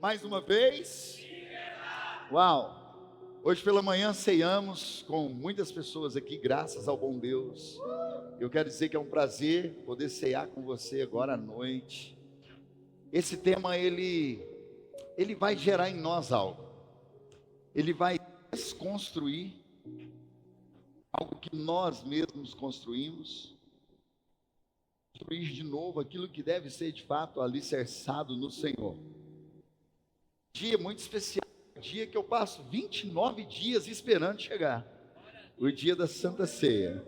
Mais uma vez. Uau! Hoje pela manhã ceiamos com muitas pessoas aqui, graças ao bom Deus. Eu quero dizer que é um prazer poder ceiar com você agora à noite. Esse tema, ele vai gerar em nós algo. Ele vai desconstruir algo que nós mesmos construímos. Construir de novo aquilo que deve ser de fato alicerçado no Senhor. Dia muito especial, dia que eu passo 29 dias esperando chegar, o dia da Santa Ceia,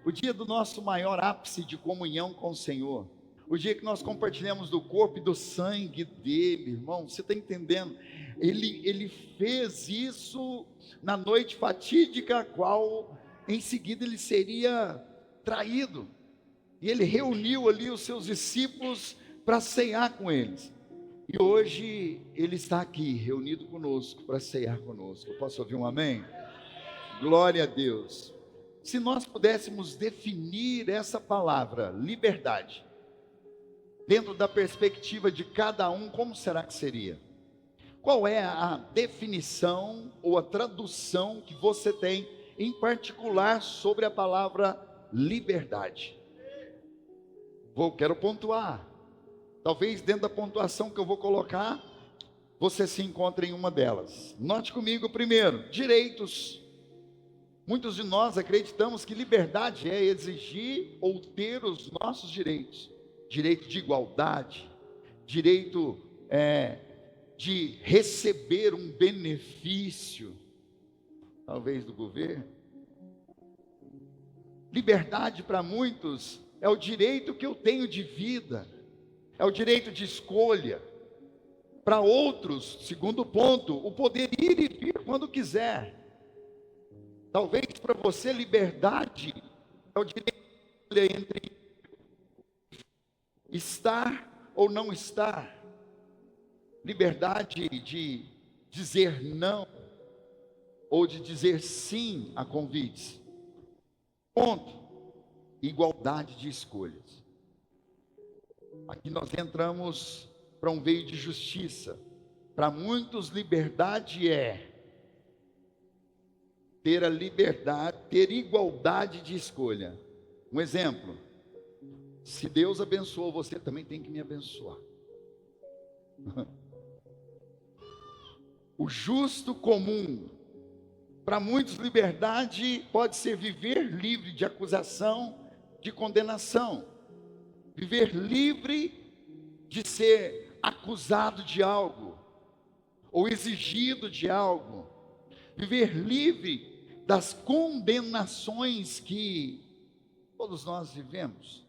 o dia do nosso maior ápice de comunhão com o Senhor, o dia que nós compartilhamos do corpo e do sangue dele. Irmão, você está entendendo? Ele fez isso na noite fatídica, a qual em seguida ele seria traído, e ele reuniu ali os seus discípulos para ceiar com eles. E hoje ele está aqui, reunido conosco, para ceiar conosco. Eu posso ouvir um amém? Glória a Deus. Se nós pudéssemos definir essa palavra, liberdade, dentro da perspectiva de cada um, como será que seria? Qual é a definição ou a tradução que você tem, em particular, sobre a palavra liberdade? Quero pontuar. Talvez dentro da pontuação que eu vou colocar, você se encontre em uma delas. Note comigo primeiro, direitos. Muitos de nós acreditamos que liberdade é exigir ou ter os nossos direitos. Direito de igualdade, direito de receber um benefício, talvez do governo. Liberdade para muitos é o direito que eu tenho de vida, é o direito de escolha. Para outros, segundo ponto, o poder ir e vir quando quiser. Talvez para você liberdade é o direito de escolha entre estar ou não estar. Liberdade de dizer não ou de dizer sim a convites. Ponto. Igualdade de escolhas. Aqui nós entramos para um veio de justiça. Para muitos, liberdade é ter a liberdade, ter igualdade de escolha. Um exemplo: se Deus abençoou você, também tem que me abençoar. O justo comum. Para muitos, liberdade pode ser viver livre de acusação, de condenação. Viver livre de ser acusado de algo, ou exigido de algo. Viver livre das condenações que todos nós vivemos.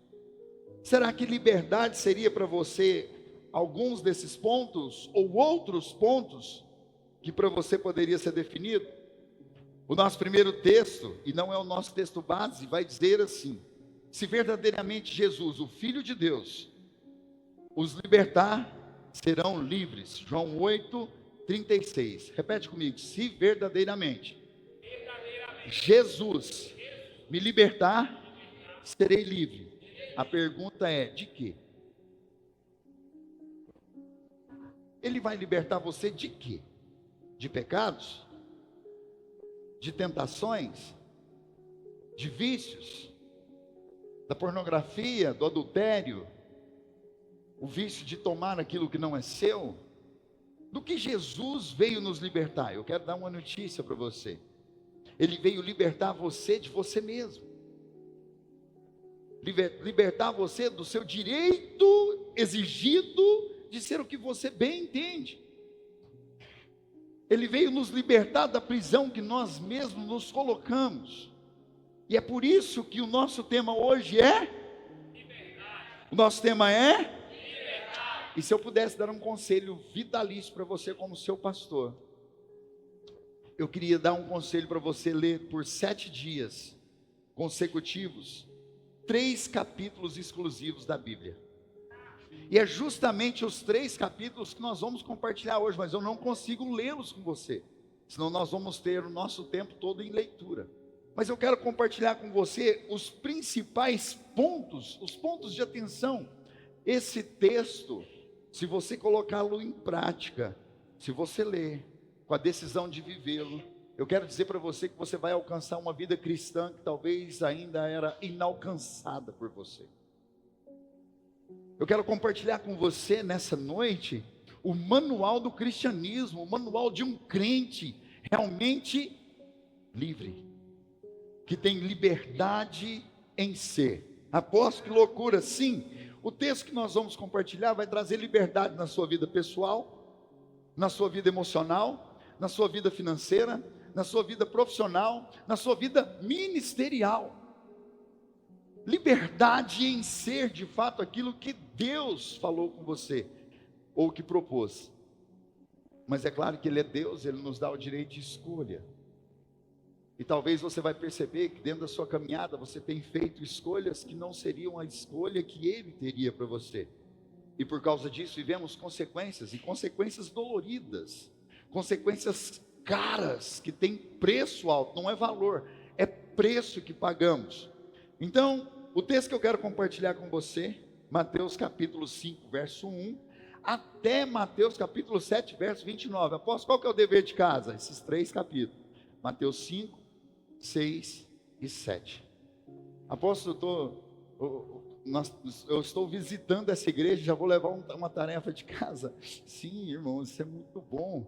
Será que liberdade seria para você alguns desses pontos, ou outros pontos, que para você poderia ser definido? O nosso primeiro texto, e não é o nosso texto base, vai dizer assim: se verdadeiramente Jesus, o Filho de Deus, os libertar, serão livres. João 8:36. Repete comigo: se verdadeiramente Jesus me libertar, serei livre. A pergunta é: de quê? Ele vai libertar você de quê? De pecados? De tentações? De vícios? Da pornografia, do adultério, o vício de tomar aquilo que não é seu? Do que Jesus veio nos libertar? Eu quero dar uma notícia para você. Ele veio libertar você de você mesmo. Libertar você do seu direito exigido de ser o que você bem entende. Ele veio nos libertar da prisão que nós mesmos nos colocamos. E é por isso que o nosso tema hoje é liberdade. O nosso tema é liberdade. E se eu pudesse dar um conselho vitalício para você como seu pastor, eu queria dar um conselho para você ler por 7 dias consecutivos 3 capítulos exclusivos da Bíblia. E é justamente os 3 capítulos que nós vamos compartilhar hoje, mas eu não consigo lê-los com você, senão nós vamos ter o nosso tempo todo em leitura. Mas eu quero compartilhar com você os principais pontos, os pontos de atenção. Esse texto se você colocá-lo em prática, se você ler com a decisão de vivê-lo, eu quero dizer para você que você vai alcançar uma vida cristã que talvez ainda era inalcançada por você. Eu quero compartilhar com você nessa noite o manual do cristianismo, o manual de um crente realmente livre, que tem liberdade em ser. Aposto que loucura, sim. O texto que nós vamos compartilhar vai trazer liberdade na sua vida pessoal, na sua vida emocional, na sua vida financeira, na sua vida profissional, na sua vida ministerial. Liberdade em ser de fato aquilo que Deus falou com você, ou que propôs. Mas é claro que Ele é Deus, Ele nos dá o direito de escolha. E talvez você vai perceber que dentro da sua caminhada você tem feito escolhas que não seriam a escolha que Ele teria para você. E por causa disso vivemos consequências, e consequências doloridas, consequências caras, que tem preço alto, não é valor, é preço que pagamos. Então, o texto que eu quero compartilhar com você, Mateus capítulo 5, verso 1, até Mateus capítulo 7, verso 29. Apóstolo, qual que é o dever de casa? Esses 3 capítulos. Mateus 5, 6 e 7. Apóstolo, eu estou visitando essa igreja, já vou levar uma tarefa de casa. Sim, irmão, isso é muito bom.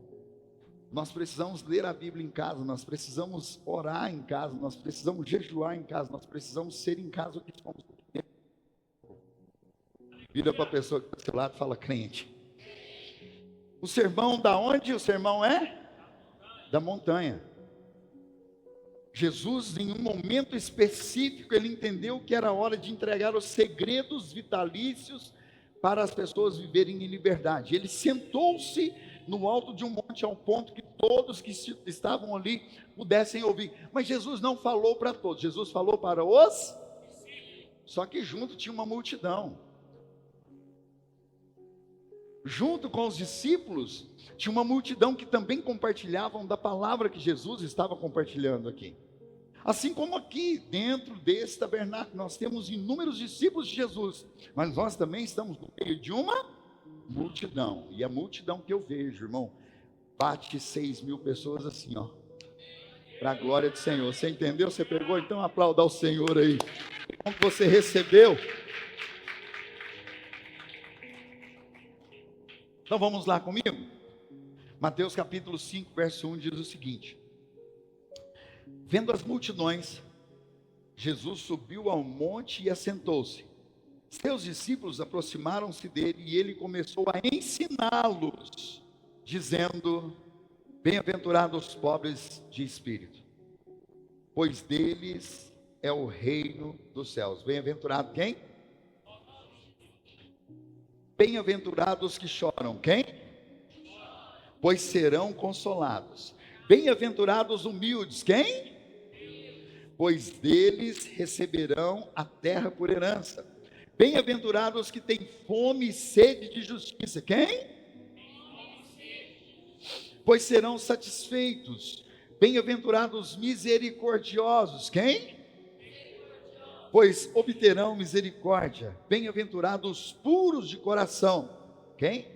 Nós precisamos ler a Bíblia em casa, nós precisamos orar em casa, nós precisamos jejuar em casa, nós precisamos ser em casa o que somos. Vira para a pessoa que está do seu lado e fala: crente. O sermão da onde? O sermão é? Da montanha. Jesus, em um momento específico, ele entendeu que era hora de entregar os segredos vitalícios para as pessoas viverem em liberdade. Ele sentou-se no alto de um monte, ao ponto que todos que estavam ali pudessem ouvir. Mas Jesus não falou para todos, Jesus falou para os... Só que junto tinha uma multidão. Junto com os discípulos, tinha uma multidão que também compartilhavam da palavra que Jesus estava compartilhando aqui. Assim como aqui, dentro desse tabernáculo, nós temos inúmeros discípulos de Jesus, mas nós também estamos no meio de uma multidão. E a multidão que eu vejo, irmão, bate 6.000 pessoas assim, ó, para a glória do Senhor. Você entendeu? Você pegou? Então aplauda ao Senhor aí. Como você recebeu? Então vamos lá comigo? Mateus capítulo 5, verso 1 diz o seguinte: vendo as multidões, Jesus subiu ao monte e assentou-se. Seus discípulos aproximaram-se dele e ele começou a ensiná-los, dizendo: bem-aventurados os pobres de espírito, pois deles é o reino dos céus. Bem-aventurado quem? Bem-aventurados os que choram, quem? Pois serão consolados. Bem-aventurados os humildes, quem? Pois deles receberão a terra por herança. Bem-aventurados os que têm fome e sede de justiça, quem? Pois serão satisfeitos. Bem-aventurados os misericordiosos, quem? Pois obterão misericórdia. Bem-aventurados os puros de coração, quem?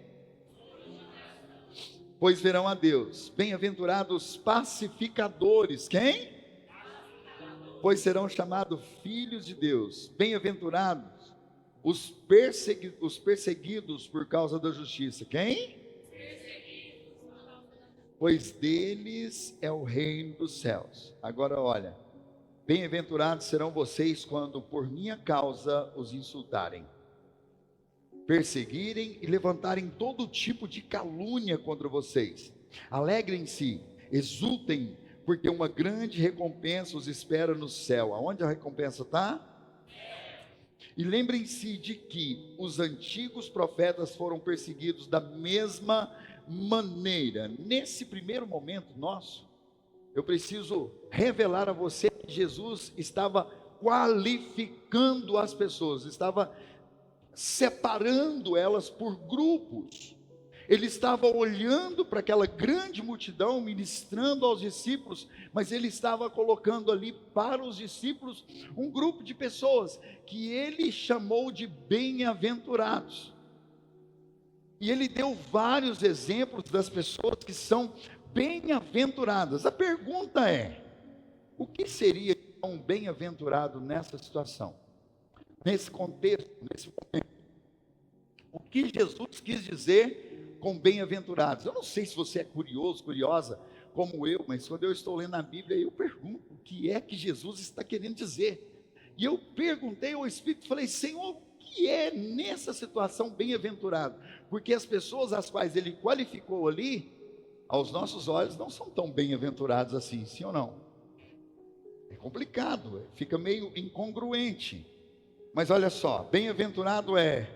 Pois verão a Deus. Bem-aventurados os pacificadores, quem? Pois serão chamados filhos de Deus. Bem-aventurados os perseguidos por causa da justiça, quem? Pois deles é o reino dos céus. Agora olha: bem-aventurados serão vocês quando por minha causa os insultarem, perseguirem e levantarem todo tipo de calúnia contra vocês. Alegrem-se, exultem, porque uma grande recompensa os espera no céu. Aonde a recompensa está? E lembrem-se de que os antigos profetas foram perseguidos da mesma maneira. Nesse primeiro momento nosso, eu preciso revelar a você que Jesus estava qualificando as pessoas, estava separando elas por grupos. Ele estava olhando para aquela grande multidão, ministrando aos discípulos, mas ele estava colocando ali para os discípulos um grupo de pessoas que ele chamou de bem-aventurados. E ele deu vários exemplos das pessoas que são bem-aventuradas. A pergunta é: o que seria um bem-aventurado nessa situação? Nesse contexto, nesse momento? O que Jesus quis dizer com bem-aventurados? Eu não sei se você é curioso, curiosa, como eu, mas quando eu estou lendo a Bíblia, eu pergunto, o que é que Jesus está querendo dizer? E eu perguntei ao Espírito, falei, Senhor, o que é nessa situação bem-aventurado? Porque as pessoas às quais ele qualificou ali, aos nossos olhos, não são tão bem-aventurados assim, sim ou não? É complicado, fica meio incongruente. Mas olha só, bem-aventurado é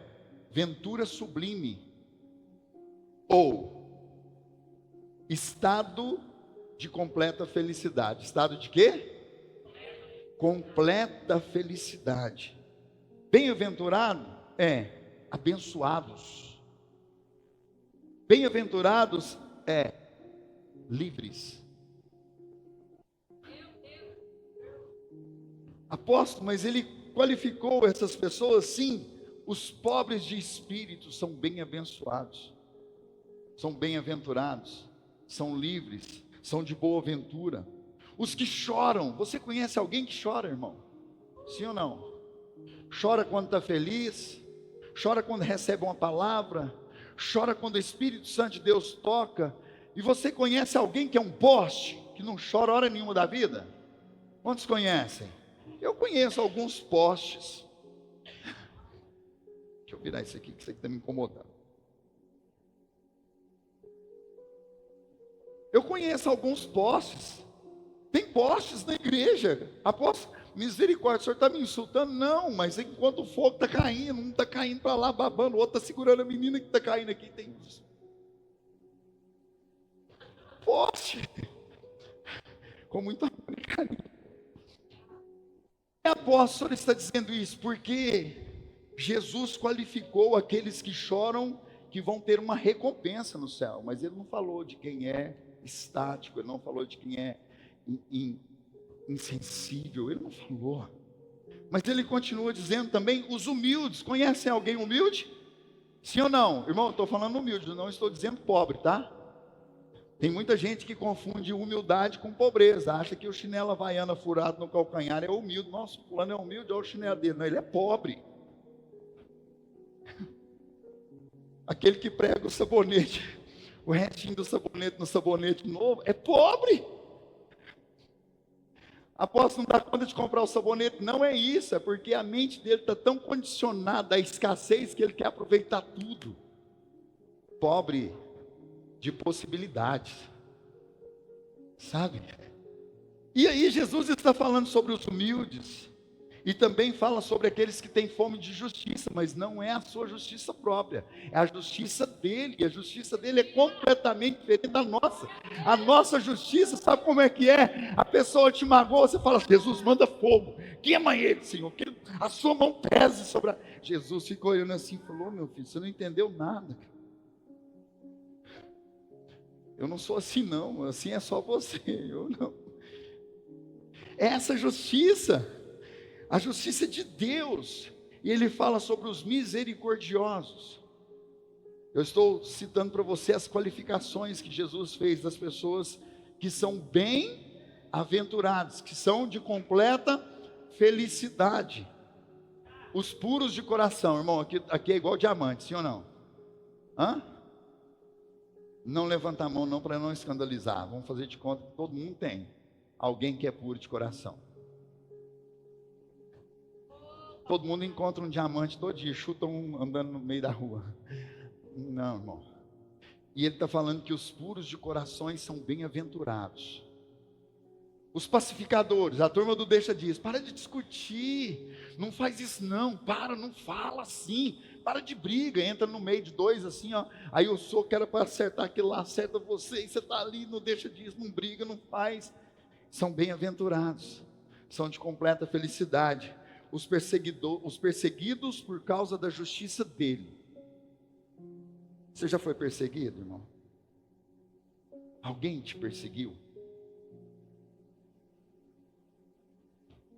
ventura sublime, ou estado de completa felicidade. Estado de quê? Completa felicidade. Bem-aventurado é abençoados. Bem-aventurados é livres. Apóstolo, mas ele qualificou essas pessoas, sim. Os pobres de espírito são bem abençoados, são bem-aventurados, são livres, são de boa ventura. Os que choram, você conhece alguém que chora, irmão? Sim ou não? Chora quando está feliz, chora quando recebe uma palavra, chora quando o Espírito Santo de Deus toca. E você conhece alguém que é um poste, que não chora hora nenhuma da vida? Quantos conhecem? Eu conheço alguns postes. Deixa eu virar isso aqui, que isso aqui está me incomodando. Eu conheço alguns postes. Tem postes na igreja. Apóstolo, misericórdia, o senhor está me insultando? Não, mas enquanto o fogo está caindo, um está caindo para lá, babando, o outro está segurando a menina que está caindo aqui. Tem poste. Com muito amor e carinho. Apóstolo está dizendo isso porque Jesus qualificou aqueles que choram, que vão ter uma recompensa no céu. Mas ele não falou de quem é estático, ele não falou de quem é insensível, ele não falou. Mas ele continua dizendo também os humildes. Conhecem alguém humilde? Sim ou não? Irmão, eu estou falando humilde, não estou dizendo pobre, tá? Tem muita gente que confunde humildade com pobreza. Acha que o chinelo havaiana furado no calcanhar é humilde. Nossa, o fulano é humilde, olha o chinelo dele. Não, ele é pobre. Aquele que prega o sabonete, o restinho do sabonete no sabonete novo, é pobre. Apóstolo, não dá conta de comprar o sabonete. Não é isso, é porque a mente dele está tão condicionada à escassez que ele quer aproveitar tudo. Pobre de possibilidades, sabe? E aí Jesus está falando sobre os humildes, e também fala sobre aqueles que têm fome de justiça, mas não é a sua justiça própria, é a justiça dele, e a justiça dele é completamente diferente da nossa. A nossa justiça, sabe como é que é? A pessoa te magoou, você fala, Jesus, manda fogo, queima ele, Senhor, que a sua mão pese sobre a... Jesus ficou olhando assim, falou, meu filho, você não entendeu nada. Eu não sou assim não, assim é só você, eu não. Essa justiça, a justiça de Deus, e ele fala sobre os misericordiosos. Eu estou citando para você as qualificações que Jesus fez das pessoas que são bem-aventuradas, que são de completa felicidade. Os puros de coração, irmão, aqui é igual diamante, sim ou não? Hã? Não levanta a mão não, para não escandalizar. Vamos fazer de conta que todo mundo tem alguém que é puro de coração. Todo mundo encontra um diamante todo dia, chuta um andando no meio da rua. Não, irmão. E ele está falando que os puros de corações são bem-aventurados. Os pacificadores, a turma do deixa disso, para de discutir, não faz isso não, não fala assim, para de briga, entra no meio de dois assim, ó, aí eu sou que era para acertar aquilo lá, acerta você, e você está ali, não deixa disso, não briga, não faz. São bem-aventurados, são de completa felicidade. Os perseguidos por causa da justiça dele. Você já foi perseguido, irmão? Alguém te perseguiu?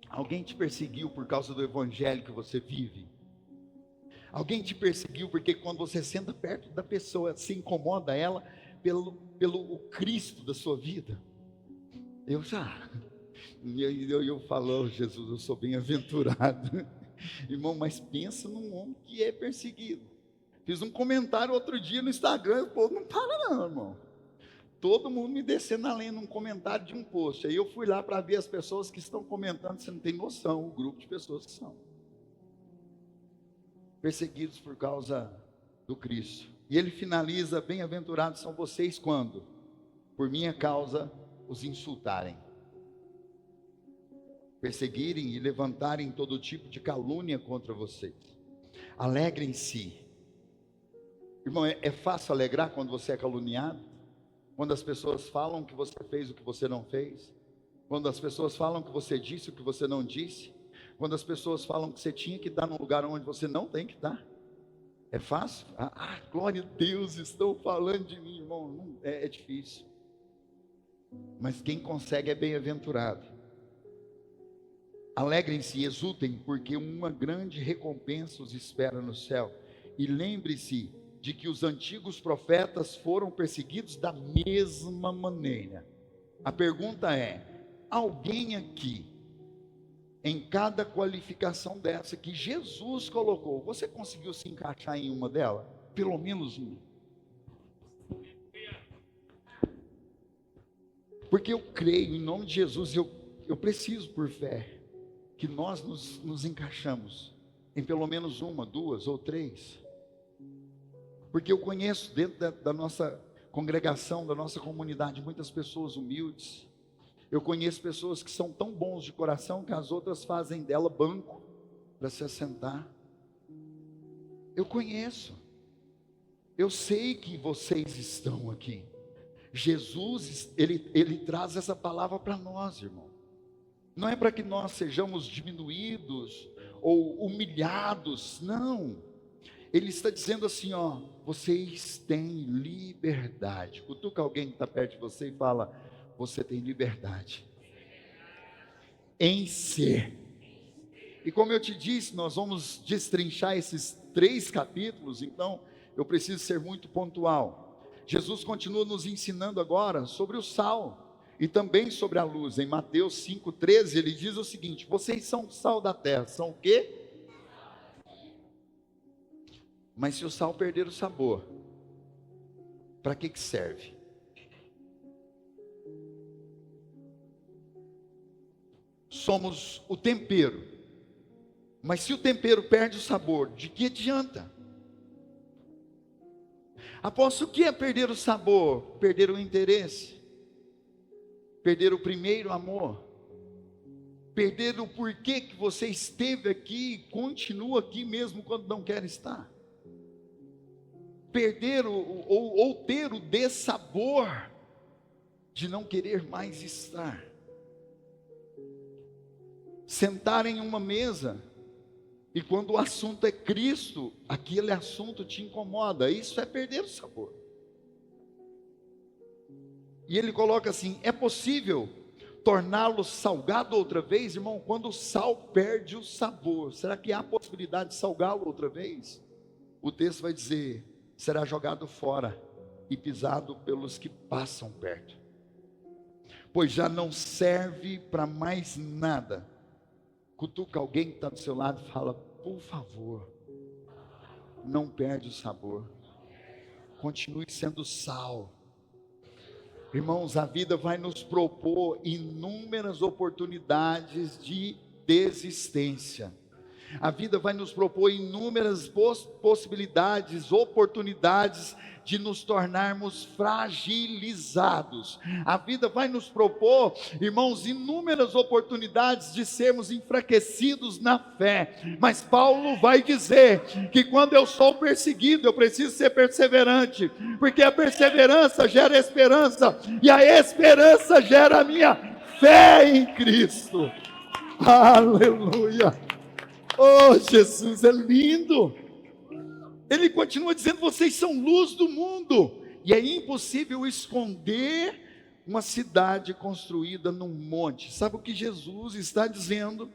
Alguém te perseguiu por causa do evangelho que você vive? Alguém te perseguiu porque quando você senta perto da pessoa, se incomoda ela pelo o Cristo da sua vida? Eu já. E eu falo, oh, Jesus, eu sou bem-aventurado. Irmão, mas pensa num homem que é perseguido. Fiz um comentário outro dia no Instagram, o povo não para não, irmão. Todo mundo me descendo além num comentário de um post. Aí eu fui lá para ver as pessoas que estão comentando, você não tem noção, o grupo de pessoas que são perseguidos por causa do Cristo. E ele finaliza, bem-aventurados são vocês quando, por minha causa, os insultarem, perseguirem e levantarem todo tipo de calúnia contra vocês. Alegrem-se. Irmão, é fácil alegrar quando você é caluniado? Quando as pessoas falam que você fez o que você não fez? Quando as pessoas falam que você disse o que você não disse? Quando as pessoas falam que você tinha que estar num lugar onde você não tem que estar? É fácil? Glória a Deus, estão falando de mim, irmão. Não, é difícil. Mas quem consegue é bem-aventurado. Alegrem-se e exultem, porque uma grande recompensa os espera no céu. E lembre-se de que os antigos profetas foram perseguidos da mesma maneira. A pergunta é: alguém aqui, em cada qualificação dessa que Jesus colocou, você conseguiu se encaixar em uma delas? Pelo menos uma. Porque eu creio, em nome de Jesus, eu preciso por fé, que nós nos encaixamos em pelo menos uma, duas ou três. Porque eu conheço dentro da nossa congregação, da nossa comunidade, muitas pessoas humildes. Eu conheço pessoas que são tão bons de coração que as outras fazem dela banco para se assentar. Eu conheço. Eu sei que vocês estão aqui. Jesus, ele traz essa palavra para nós, irmão. Não é para que nós sejamos diminuídos ou humilhados, não. Ele está dizendo assim, ó, vocês têm liberdade. Cutuca alguém que está perto de você e fala: você tem liberdade em ser. E como eu te disse, nós vamos destrinchar esses 3 capítulos, então eu preciso ser muito pontual. Jesus continua nos ensinando agora sobre o sal e também sobre a luz. Em Mateus 5,13 ele diz o seguinte: vocês são o sal da terra. São o quê? Mas se o sal perder o sabor, para que serve? Somos o tempero, mas se o tempero perde o sabor, de que adianta? Apóstolo, o que é perder o sabor? Perder o interesse, perder o primeiro amor, perder o porquê que você esteve aqui e continua aqui mesmo quando não quer estar. Perder ou ter o dessabor de não querer mais estar. Sentar em uma mesa e quando o assunto é Cristo, aquele assunto te incomoda. Isso é perder o sabor. E ele coloca assim: é possível torná-lo salgado outra vez, irmão? Quando o sal perde o sabor, será que há possibilidade de salgá-lo outra vez? O texto vai dizer: será jogado fora e pisado pelos que passam perto, pois já não serve para mais nada. Cutuca alguém que está do seu lado e fala: por favor, não perde o sabor, continue sendo sal. Irmãos, a vida vai nos propor inúmeras oportunidades de desistência. A vida vai nos propor inúmeras possibilidades, oportunidades de nos tornarmos fragilizados. A vida vai nos propor, irmãos, inúmeras oportunidades de sermos enfraquecidos na fé. Mas Paulo vai dizer que quando eu sou perseguido, eu preciso ser perseverante, porque a perseverança gera esperança, e a esperança gera a minha fé em Cristo. Aleluia! Oh, Jesus, é lindo. Ele continua dizendo: vocês são luz do mundo, e é impossível esconder uma cidade construída num monte. Sabe o que Jesus está dizendo?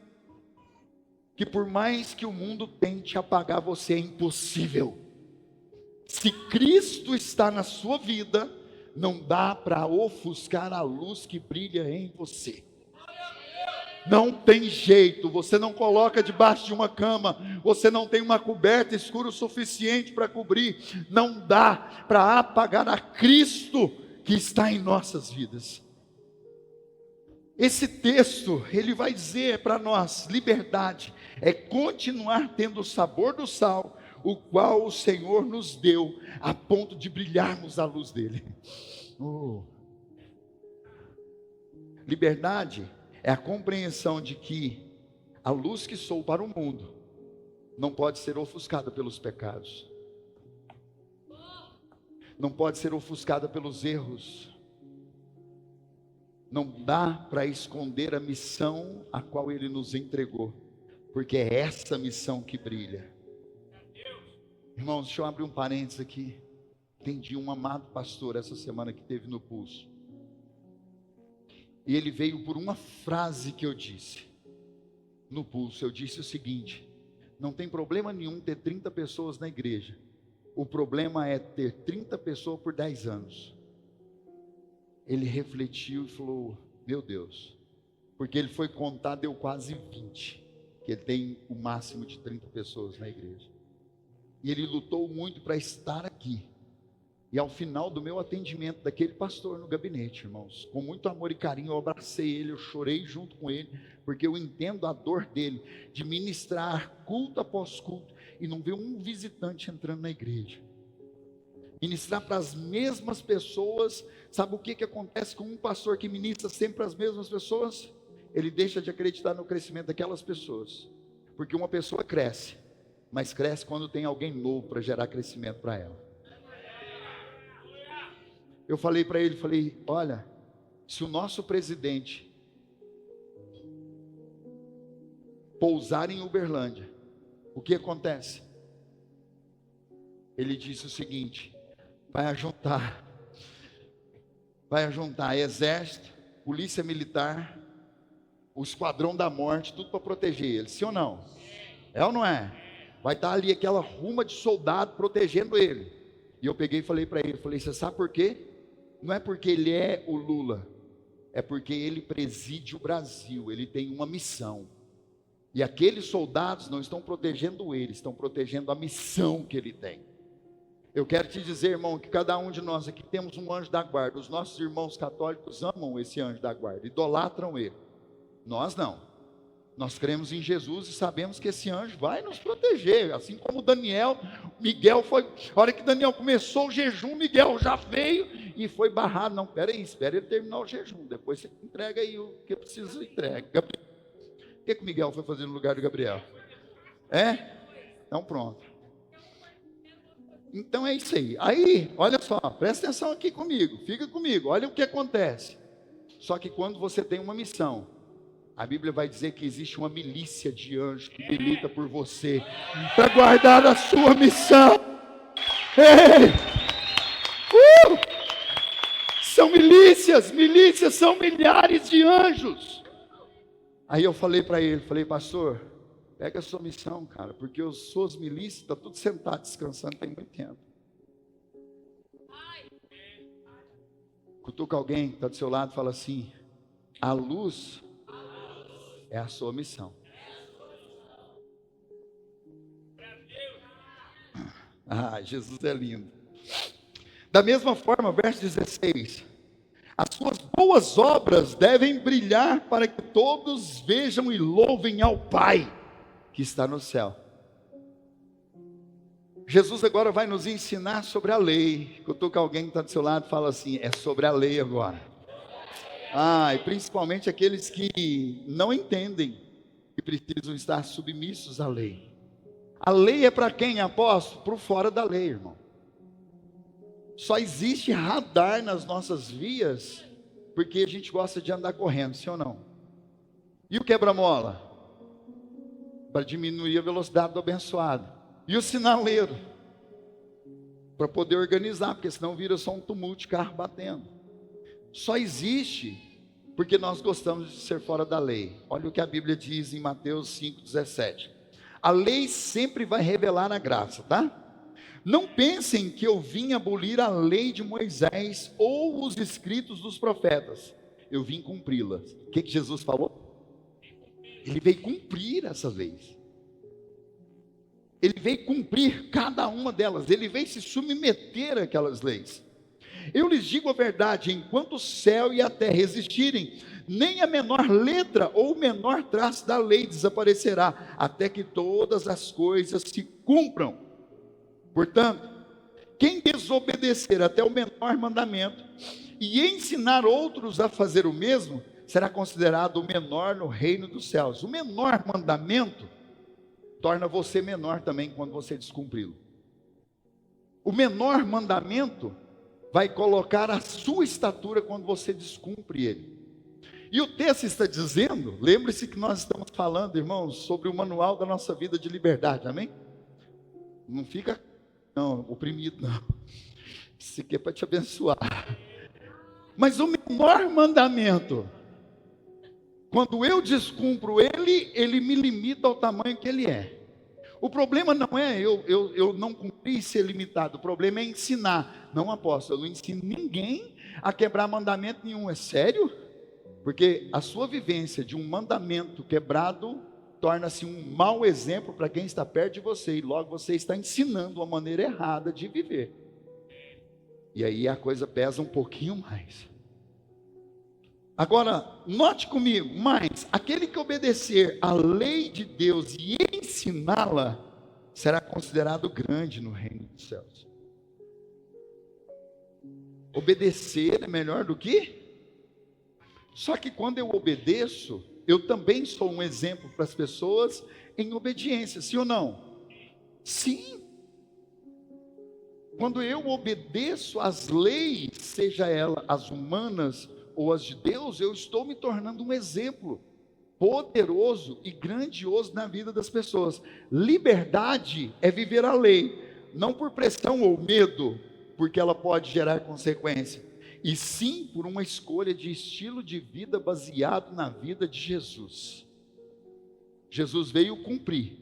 que por mais que o mundo tente apagar você, é impossível. Se Cristo está na sua vida, não dá para ofuscar a luz que brilha em você. Não tem jeito, você não coloca debaixo de uma cama, você não tem uma coberta escura o suficiente para cobrir, não dá para apagar a Cristo que está em nossas vidas. Esse texto, ele vai dizer para nós, liberdade é continuar tendo o sabor do sal, o qual o Senhor nos deu, a ponto de brilharmos a luz dele. Liberdade é a compreensão de que a luz que sou para o mundo não pode ser ofuscada pelos pecados, não pode ser ofuscada pelos erros. Não dá para esconder a missão a qual Ele nos entregou, porque é essa missão que brilha. Irmãos, deixa eu abrir um parênteses aqui. Entendi um amado pastor essa semana que teve no Pulso. E ele veio por uma frase que eu disse no Pulso. Eu disse o seguinte: não tem problema nenhum ter 30 pessoas na igreja. O problema é ter 30 pessoas por 10 anos. Ele refletiu e falou: meu Deus, porque ele foi contar, deu quase 20, que ele tem o máximo de 30 pessoas na igreja, e ele lutou muito para estar aqui, e ao final do meu atendimento daquele pastor no gabinete, irmãos, com muito amor e carinho, eu abracei ele, eu chorei junto com ele, porque eu entendo a dor dele, de ministrar culto após culto, e não ver um visitante entrando na igreja, ministrar para as mesmas pessoas. Sabe o que acontece com um pastor que ministra sempre para as mesmas pessoas? Ele deixa de acreditar no crescimento daquelas pessoas, porque uma pessoa cresce, mas cresce quando tem alguém novo para gerar crescimento para ela. Eu falei para ele, olha, se o nosso presidente pousar em Uberlândia, o que acontece? Ele disse o seguinte: vai ajuntar exército, polícia militar, o esquadrão da morte, tudo para proteger ele, sim ou não? É ou não é? Vai estar ali aquela ruma de soldado protegendo ele. E eu peguei e falei para ele, você sabe por quê? Não é porque ele é o Lula, é porque ele preside o Brasil, ele tem uma missão. E aqueles soldados não estão protegendo ele, estão protegendo a missão que ele tem. Eu quero te dizer, irmão, que cada um de nós aqui temos um anjo da guarda. Os nossos irmãos católicos amam esse anjo da guarda, idolatram ele. Nós não. Nós cremos em Jesus e sabemos que esse anjo vai nos proteger. Assim como Daniel, Miguel foi. A hora que Daniel começou o jejum, Miguel já veio e foi barrado. Não, espera ele terminar o jejum. Depois você entrega aí o que precisa entregar. O que o Miguel foi fazer no lugar de Gabriel? Então pronto. Então é isso aí. Aí, olha só, presta atenção aqui comigo, fica comigo, olha o que acontece. Só que quando você tem uma missão, a Bíblia vai dizer que existe uma milícia de anjos que milita por você, para guardar a sua missão. Ei! São milícias são milhares de anjos. Aí eu falei para ele, pastor, pega a sua missão, cara, porque as suas milícias estão tudo sentado, descansando, tem muito tempo. Cutuca alguém que está do seu lado e fala assim: a luz é a sua missão. Jesus é lindo. Da mesma forma, verso 16: as suas boas obras devem brilhar para que todos vejam e louvem ao Pai que está no céu. Jesus agora vai nos ensinar sobre a lei. Cutuca alguém que está do seu lado e fala assim: é sobre a lei agora. E principalmente aqueles que não entendem que precisam estar submissos à lei. A lei é para quem, apóstolo? Para o fora da lei, irmão. Só existe radar nas nossas vias porque a gente gosta de andar correndo, sim ou não? E o quebra-mola? Para diminuir a velocidade do abençoado. E o sinaleiro? Para poder organizar, porque senão vira só um tumulto de carro batendo. Só existe porque nós gostamos de ser fora da lei. Olha o que a Bíblia diz em Mateus 5,17. A lei sempre vai revelar a graça, tá? Não pensem que eu vim abolir a lei de Moisés ou os escritos dos profetas. Eu vim cumpri-las. O que Jesus falou? Ele veio cumprir essas leis. Ele veio cumprir cada uma delas. Ele veio se submeter àquelas leis. Eu lhes digo a verdade, enquanto o céu e a terra existirem, nem a menor letra ou o menor traço da lei desaparecerá, até que todas as coisas se cumpram. Portanto, quem desobedecer até o menor mandamento e ensinar outros a fazer o mesmo, será considerado o menor no reino dos céus. O menor mandamento torna você menor também quando você descumpri-lo. O menor mandamento vai colocar a sua estatura quando você descumpre ele. E o texto está dizendo, lembre-se que nós estamos falando, irmãos, sobre o manual da nossa vida de liberdade, amém? Não fica, não, oprimido, não. Isso aqui é para te abençoar. Mas o menor mandamento, quando eu descumpro ele, ele me limita ao tamanho que ele é. O problema não é eu não cumprir e ser limitado. O problema é ensinar. Não, apóstolo, eu não ensino ninguém a quebrar mandamento nenhum. É sério? Porque a sua vivência de um mandamento quebrado torna-se um mau exemplo para quem está perto de você. E logo você está ensinando uma maneira errada de viver. E aí a coisa pesa um pouquinho mais. Agora, note comigo, mas aquele que obedecer à lei de Deus e ensiná-la, será considerado grande no reino dos céus. Obedecer é melhor do que? Só que quando eu obedeço, eu também sou um exemplo para as pessoas em obediência, sim ou não? Sim. Quando eu obedeço às leis, seja elas as humanas ou as de Deus, eu estou me tornando um exemplo poderoso e grandioso na vida das pessoas. Liberdade é viver a lei, não por pressão ou medo, porque ela pode gerar consequência, e sim por uma escolha de estilo de vida baseado na vida de Jesus. Jesus veio cumprir.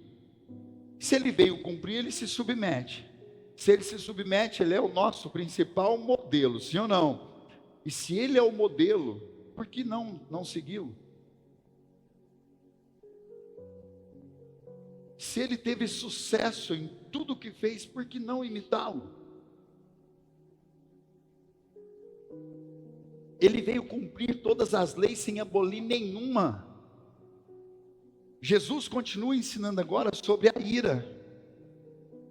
Se ele veio cumprir, ele se submete. Se ele se submete, ele é o nosso principal modelo, sim ou não? E se ele é o modelo, por que não segui-lo? Se ele teve sucesso em tudo que fez, por que não imitá-lo? Ele veio cumprir todas as leis sem abolir nenhuma. Jesus continua ensinando agora sobre a ira.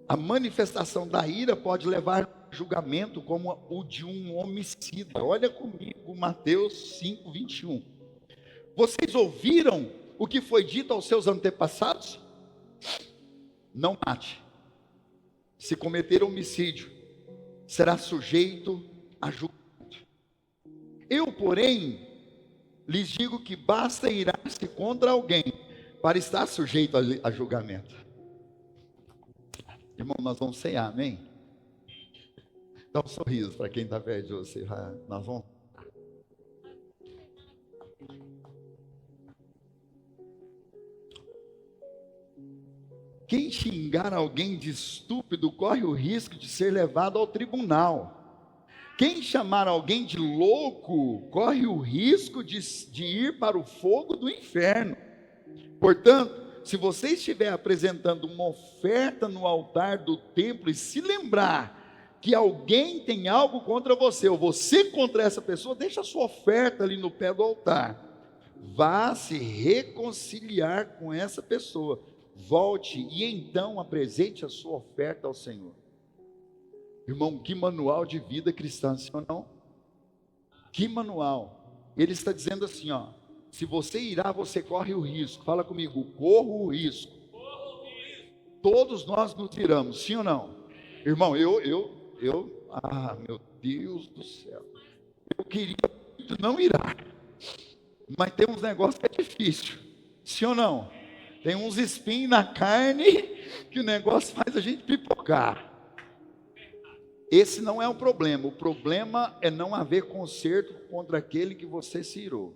A manifestação da ira pode levar a julgamento como o de um homicida. Olha comigo Mateus 5:21. Vocês ouviram o que foi dito aos seus antepassados? Não mate. Se cometer homicídio, será sujeito a julgamento. Eu, porém, lhes digo que basta irar-se contra alguém para estar sujeito a julgamento. Irmão, nós vamos cear, amém? Dá um sorriso para quem está perto de você. Nós vamos. Quem xingar alguém de estúpido corre o risco de ser levado ao tribunal. Quem chamar alguém de louco corre o risco de ir para o fogo do inferno. Portanto, se você estiver apresentando uma oferta no altar do templo e se lembrar que alguém tem algo contra você, ou você contra essa pessoa, deixa a sua oferta ali no pé do altar. Vá se reconciliar com essa pessoa. Volte e então apresente a sua oferta ao Senhor. Irmão, que manual de vida cristã, sim ou não? Que manual. Ele está dizendo assim, ó. Se você irá, você corre o risco. Fala comigo, corro o risco. Todos nós nos iramos, sim ou não? Irmão, meu Deus do céu. Eu queria muito não irar. Mas tem uns negócios que é difícil. Sim ou não? Tem uns espinhos na carne que o negócio faz a gente pipocar. Esse não é o problema. O problema é não haver conserto contra aquele que você se irou.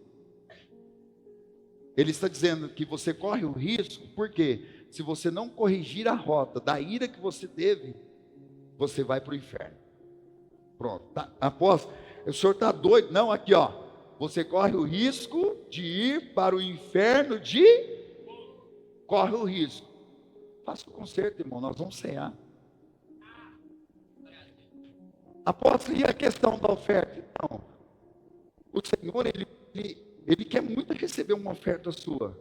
Ele está dizendo que você corre o risco, porque se você não corrigir a rota da ira que você teve, você vai para o inferno. Pronto, tá? Apóstolo, o senhor está doido? Não, aqui ó, você corre o risco de ir para o inferno corre o risco. Faça o conserto, irmão, nós vamos cear. Apóstolo, e a questão da oferta? Então, o Senhor, ele quer muito receber uma oferta sua,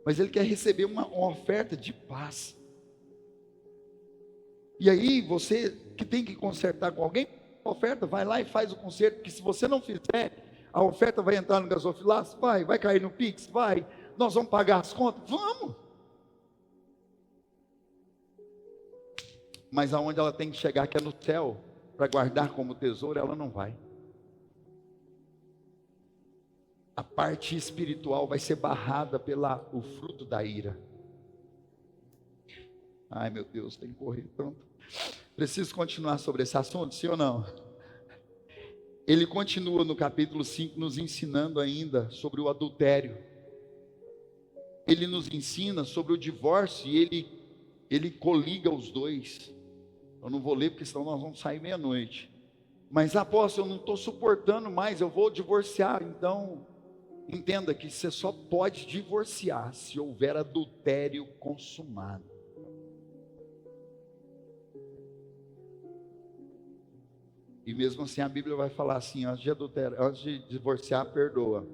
mas Ele quer receber uma oferta de paz. E aí, você que tem que consertar com alguém, a oferta, vai lá e faz o conserto, porque se você não fizer, a oferta vai entrar no gasofilaço? Vai cair no Pix? Vai. Nós vamos pagar as contas? Vamos. Mas aonde ela tem que chegar, que é no céu, para guardar como tesouro, ela não vai. A parte espiritual vai ser barrada pelo fruto da ira. Ai meu Deus, tem que correr tanto. Preciso continuar sobre esse assunto, sim ou não? Ele continua no capítulo 5 nos ensinando ainda sobre o adultério. Ele nos ensina sobre o divórcio e ele coliga os dois. Eu não vou ler porque senão nós vamos sair meia-noite. Mas apóstolo, eu não estou suportando mais, eu vou divorciar. Então, entenda que você só pode divorciar se houver adultério consumado. E mesmo assim a Bíblia vai falar assim, antes de divorciar, perdoa.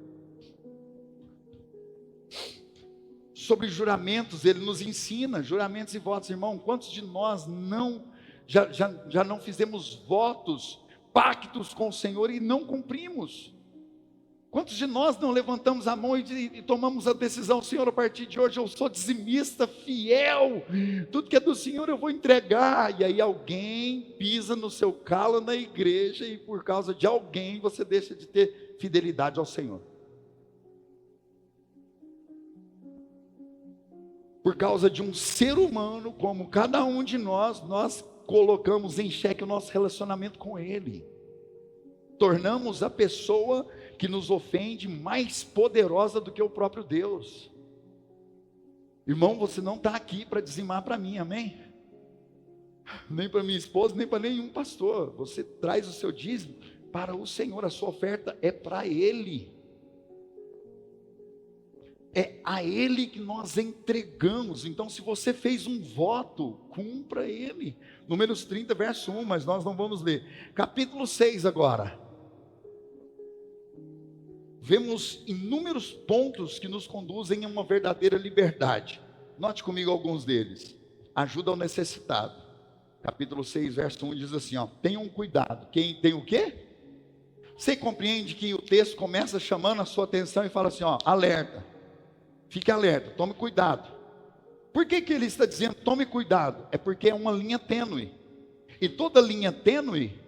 Sobre juramentos, ele nos ensina, juramentos e votos, irmão. Quantos de nós já não fizemos votos, pactos com o Senhor e não cumprimos? Quantos de nós não levantamos a mão e tomamos a decisão, Senhor, a partir de hoje eu sou dizimista, fiel, tudo que é do Senhor eu vou entregar, e aí alguém pisa no seu calo na igreja, e por causa de alguém você deixa de ter fidelidade ao Senhor. Por causa de um ser humano, como cada um de nós colocamos em xeque o nosso relacionamento com Ele. Tornamos a pessoa que nos ofende mais poderosa do que o próprio Deus. Irmão, você não está aqui para dizimar para mim, amém? Nem para minha esposa, nem para nenhum pastor. Você traz o seu dízimo para o Senhor, a sua oferta é para Ele. É a Ele que nós entregamos. Então, se você fez um voto, cumpra Ele. Números 30, verso 1, mas nós não vamos ler. Capítulo 6 agora. Vemos inúmeros pontos que nos conduzem a uma verdadeira liberdade. Note comigo alguns deles. Ajuda ao necessitado. Capítulo 6, verso 1 diz assim, ó, tenham cuidado. Quem tem o quê? Você compreende que o texto começa chamando a sua atenção e fala assim, ó, alerta. Fique alerta, tome cuidado. Por que ele está dizendo tome cuidado? É porque é uma linha tênue. E toda linha tênue,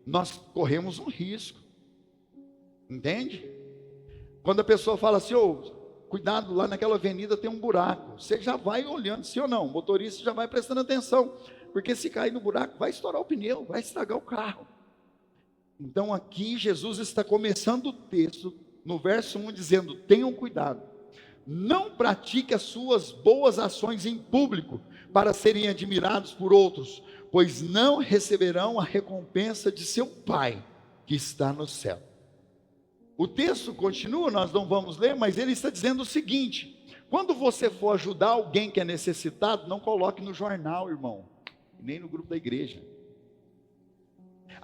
nós corremos um risco. Entende? Quando a pessoa fala assim, cuidado, lá naquela avenida tem um buraco. Você já vai olhando, sim ou não? O motorista já vai prestando atenção. Porque se cair no buraco, vai estourar o pneu, vai estragar o carro. Então aqui Jesus está começando o texto, no verso 1, dizendo, tenham cuidado. Não pratique as suas boas ações em público, para serem admirados por outros, pois não receberão a recompensa de seu Pai, que está no céu. O texto continua, nós não vamos ler, mas ele está dizendo o seguinte, quando você for ajudar alguém que é necessitado, não coloque no jornal, irmão, nem no grupo da igreja.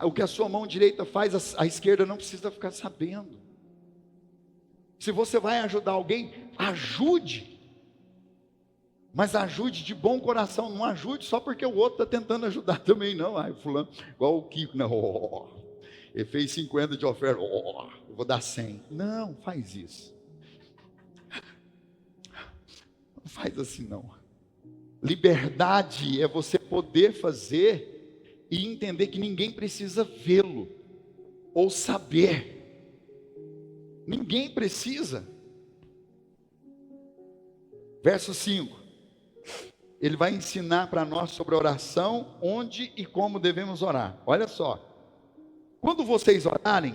O que a sua mão direita faz, a esquerda não precisa ficar sabendo. Se você vai ajudar alguém, ajude, mas ajude de bom coração, não ajude só porque o outro está tentando ajudar também, não. Ai, fulano, igual o Kiko, não, ele fez 50 de oferta, eu vou dar 100. Não, faz isso. Não faz assim não. Liberdade é você poder fazer e entender que ninguém precisa vê-lo ou saber. Ninguém precisa. Verso 5. Ele vai ensinar para nós sobre a oração, onde e como devemos orar. Olha só. Quando vocês orarem,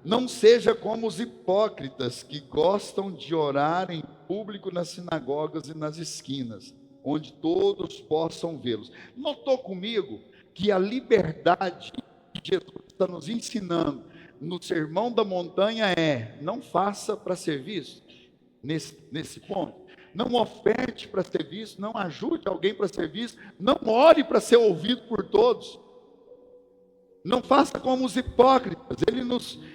não seja como os hipócritas que gostam de orar em público nas sinagogas e nas esquinas, onde todos possam vê-los. Notou comigo que a liberdade que Jesus está nos ensinando no Sermão da Montanha não faça para ser visto, nesse ponto. Não oferte para ser visto, não ajude alguém para ser visto, não ore para ser ouvido por todos. Não faça como os hipócritas.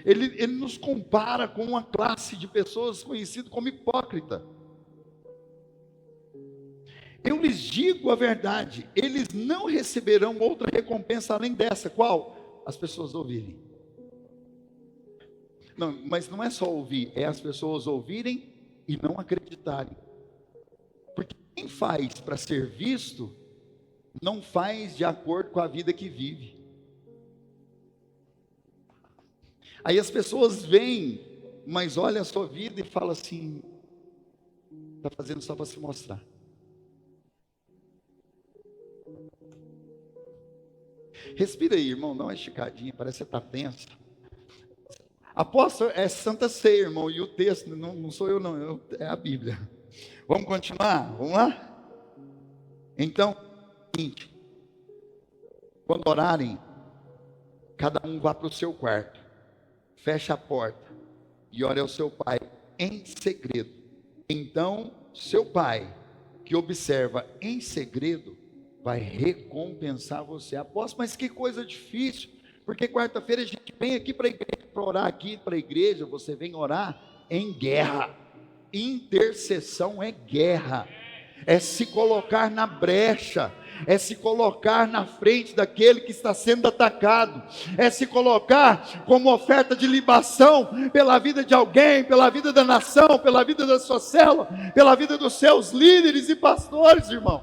Ele nos compara com uma classe de pessoas conhecidas como hipócrita. Eu lhes digo a verdade, eles não receberão outra recompensa além dessa. Qual? As pessoas ouvirem. Não, mas não é só ouvir, é as pessoas ouvirem e não acreditarem. Porque quem faz para ser visto, não faz de acordo com a vida que vive. Aí as pessoas veem, mas olham a sua vida e falam assim: está fazendo só para se mostrar. Respira aí, irmão, dá uma esticadinha, parece que você está tenso. Apóstolo, é Santa Ceia, irmão, e o texto, não sou eu não, é a Bíblia. Vamos continuar? Vamos lá? Então, seguinte, quando orarem, cada um vá para o seu quarto, feche a porta e ore ao seu pai em segredo. Então, seu pai, que observa em segredo, vai recompensar você. Apóstolo, mas que coisa difícil, porque quarta-feira a gente vem aqui para a igreja, para orar aqui para a igreja, você vem orar em guerra. Intercessão é guerra, é se colocar na brecha, é se colocar na frente daquele que está sendo atacado, é se colocar como oferta de libação pela vida de alguém, pela vida da nação, pela vida da sua célula, pela vida dos seus líderes e pastores, irmão.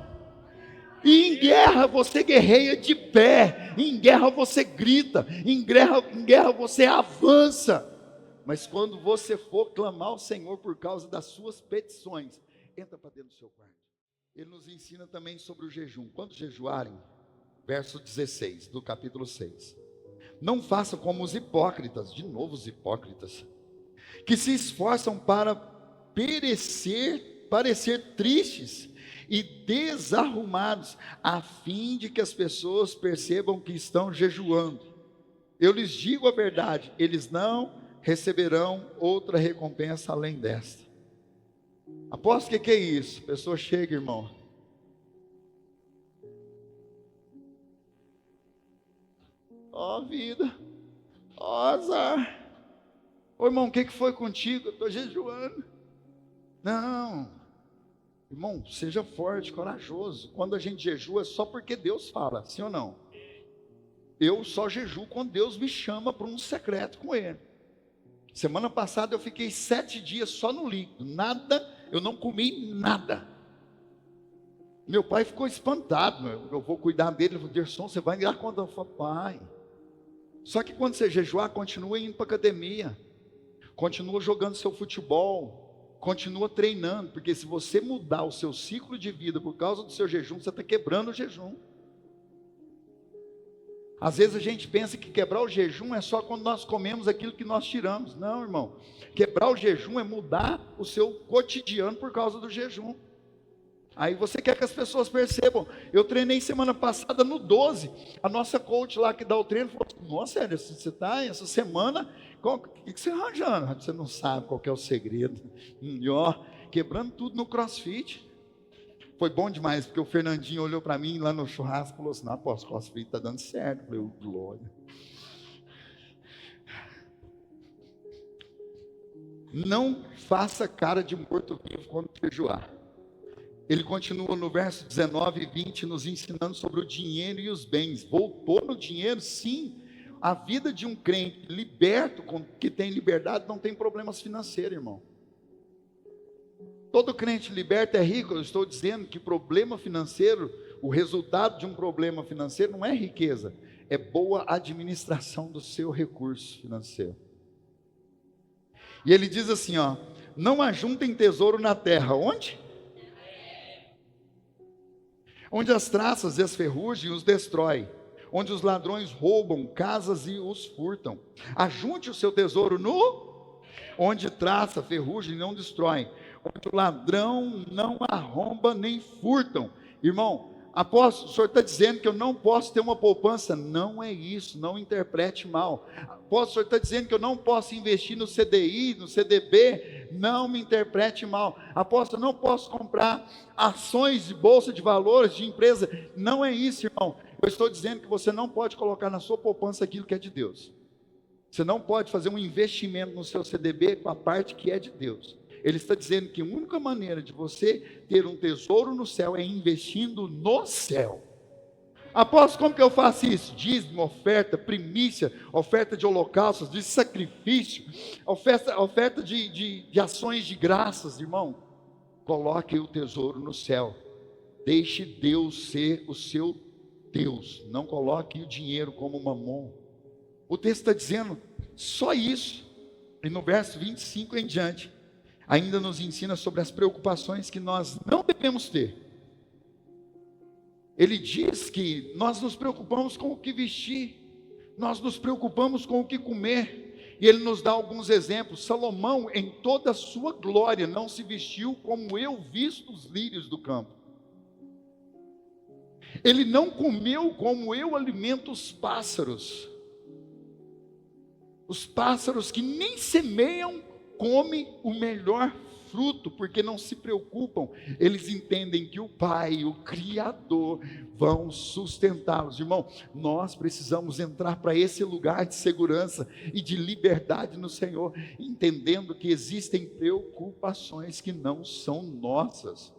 E em guerra você guerreia de pé, em guerra você grita, em guerra você avança. Mas quando você for clamar ao Senhor por causa das suas petições, entra para dentro do seu quarto. Ele nos ensina também sobre o jejum. Quando jejuarem, verso 16 do capítulo 6. Não faça como os hipócritas, de novo os hipócritas, que se esforçam para parecer tristes e desarrumados, a fim de que as pessoas percebam que estão jejuando. Eu lhes digo a verdade, eles não receberão outra recompensa além desta. Apóstolo, o que é isso? A pessoa chega, irmão, ó vida, ó azar, ô irmão, o que foi contigo? Eu estou jejuando. Não, irmão, seja forte, corajoso. Quando a gente jejua é só porque Deus fala, sim ou não? Eu só jejuo quando Deus me chama para um secreto com Ele. Semana passada eu fiquei 7 dias só no líquido, nada, eu não comi nada. Meu pai ficou espantado, eu vou cuidar dele. Ele falou: Derson, você vai dar conta? Eu falei: pai. Só que quando você jejuar, continua indo para a academia, continua jogando seu futebol, continua treinando, porque se você mudar o seu ciclo de vida por causa do seu jejum, você está quebrando o jejum. Às vezes a gente pensa que quebrar o jejum é só quando nós comemos aquilo que nós tiramos. Não, irmão, quebrar o jejum é mudar o seu cotidiano por causa do jejum. Aí você quer que as pessoas percebam. Eu treinei semana passada no 12, a nossa coach lá que dá o treino falou: nossa, sério, você está essa semana, o que você está arranjando? Você não sabe qual que é o segredo. E ó, quebrando tudo no CrossFit. Foi bom demais, porque o Fernandinho olhou para mim lá no churrasco e falou assim: não, apóstolo, o CrossFit está dando certo. Eu falei: glória. Não faça cara de morto-vivo quando jejuar. Ele continua no verso 19 e 20, nos ensinando sobre o dinheiro e os bens. Voltou no dinheiro, sim. A vida de um crente liberto, que tem liberdade, não tem problemas financeiros, irmão. Todo crente liberto é rico. Eu estou dizendo que problema financeiro, o resultado de um problema financeiro não é riqueza, é boa administração do seu recurso financeiro. E ele diz assim, ó: não ajuntem tesouro na terra. Onde? Onde as traças e as ferrugem os destrói, onde os ladrões roubam casas e os furtam. Ajunte o seu tesouro no onde traça, ferrugem não destrói, onde o ladrão não arromba nem furtam. Irmão, apóstolo, o senhor está dizendo que eu não posso ter uma poupança? Não é isso, não interprete mal. Apóstolo, o senhor está dizendo que eu não posso investir no CDI, no CDB? Não me interprete mal. Apóstolo, eu não posso comprar ações de bolsa de valores de empresa? Não é isso, irmão. Eu estou dizendo que você não pode colocar na sua poupança aquilo que é de Deus. Você não pode fazer um investimento no seu CDB com a parte que é de Deus. Ele está dizendo que a única maneira de você ter um tesouro no céu é investindo no céu. Apóstolo, como que eu faço isso? Dízimo, oferta, primícia, oferta de holocaustos, de sacrifício, oferta de ações de graças, irmão. Coloque o tesouro no céu. Deixe Deus ser o seu Deus. Não coloque o dinheiro como mamon. O texto está dizendo só isso. E no verso 25 em diante, ainda nos ensina sobre as preocupações que nós não devemos ter. Ele diz que nós nos preocupamos com o que vestir, nós nos preocupamos com o que comer, e ele nos dá alguns exemplos. Salomão, em toda a sua glória, não se vestiu como eu visto os lírios do campo. Ele não comeu como eu alimento os pássaros. Os pássaros que nem semeiam, comem o melhor fruto, porque não se preocupam. Eles entendem que o Pai, o Criador, vão sustentá-los. Irmão, nós precisamos entrar para esse lugar de segurança e de liberdade no Senhor, entendendo que existem preocupações que não são nossas.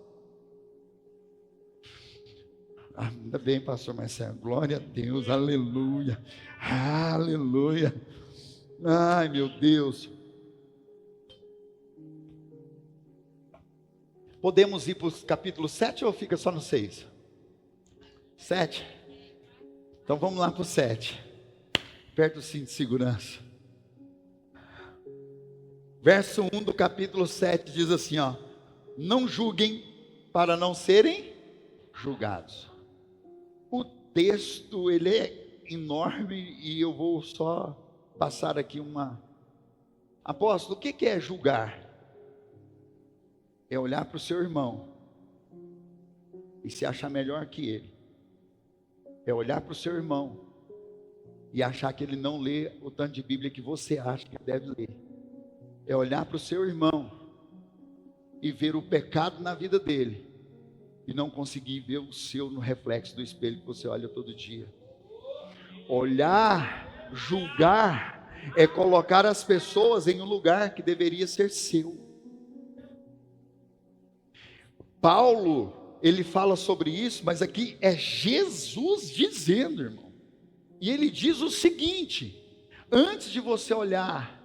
Ainda bem, pastor Marcelo, glória a Deus, aleluia, aleluia. Ai, meu Deus. Podemos ir para o capítulo 7 ou fica só no 6? 7? Então vamos lá para o 7. Aperta o cinto de segurança. Verso 1 do capítulo 7 diz assim, ó: não julguem para não serem julgados. O texto, ele é enorme e eu vou só passar aqui uma... Apóstolo, o que é julgar? É olhar para o seu irmão e se achar melhor que ele. É olhar para o seu irmão e achar que ele não lê o tanto de Bíblia que você acha que deve ler. É olhar para o seu irmão e ver o pecado na vida dele e não conseguir ver o seu no reflexo do espelho que você olha todo dia. Olhar, julgar, é colocar as pessoas em um lugar que deveria ser seu. Paulo, ele fala sobre isso, mas aqui é Jesus dizendo, irmão. E ele diz o seguinte: antes de você olhar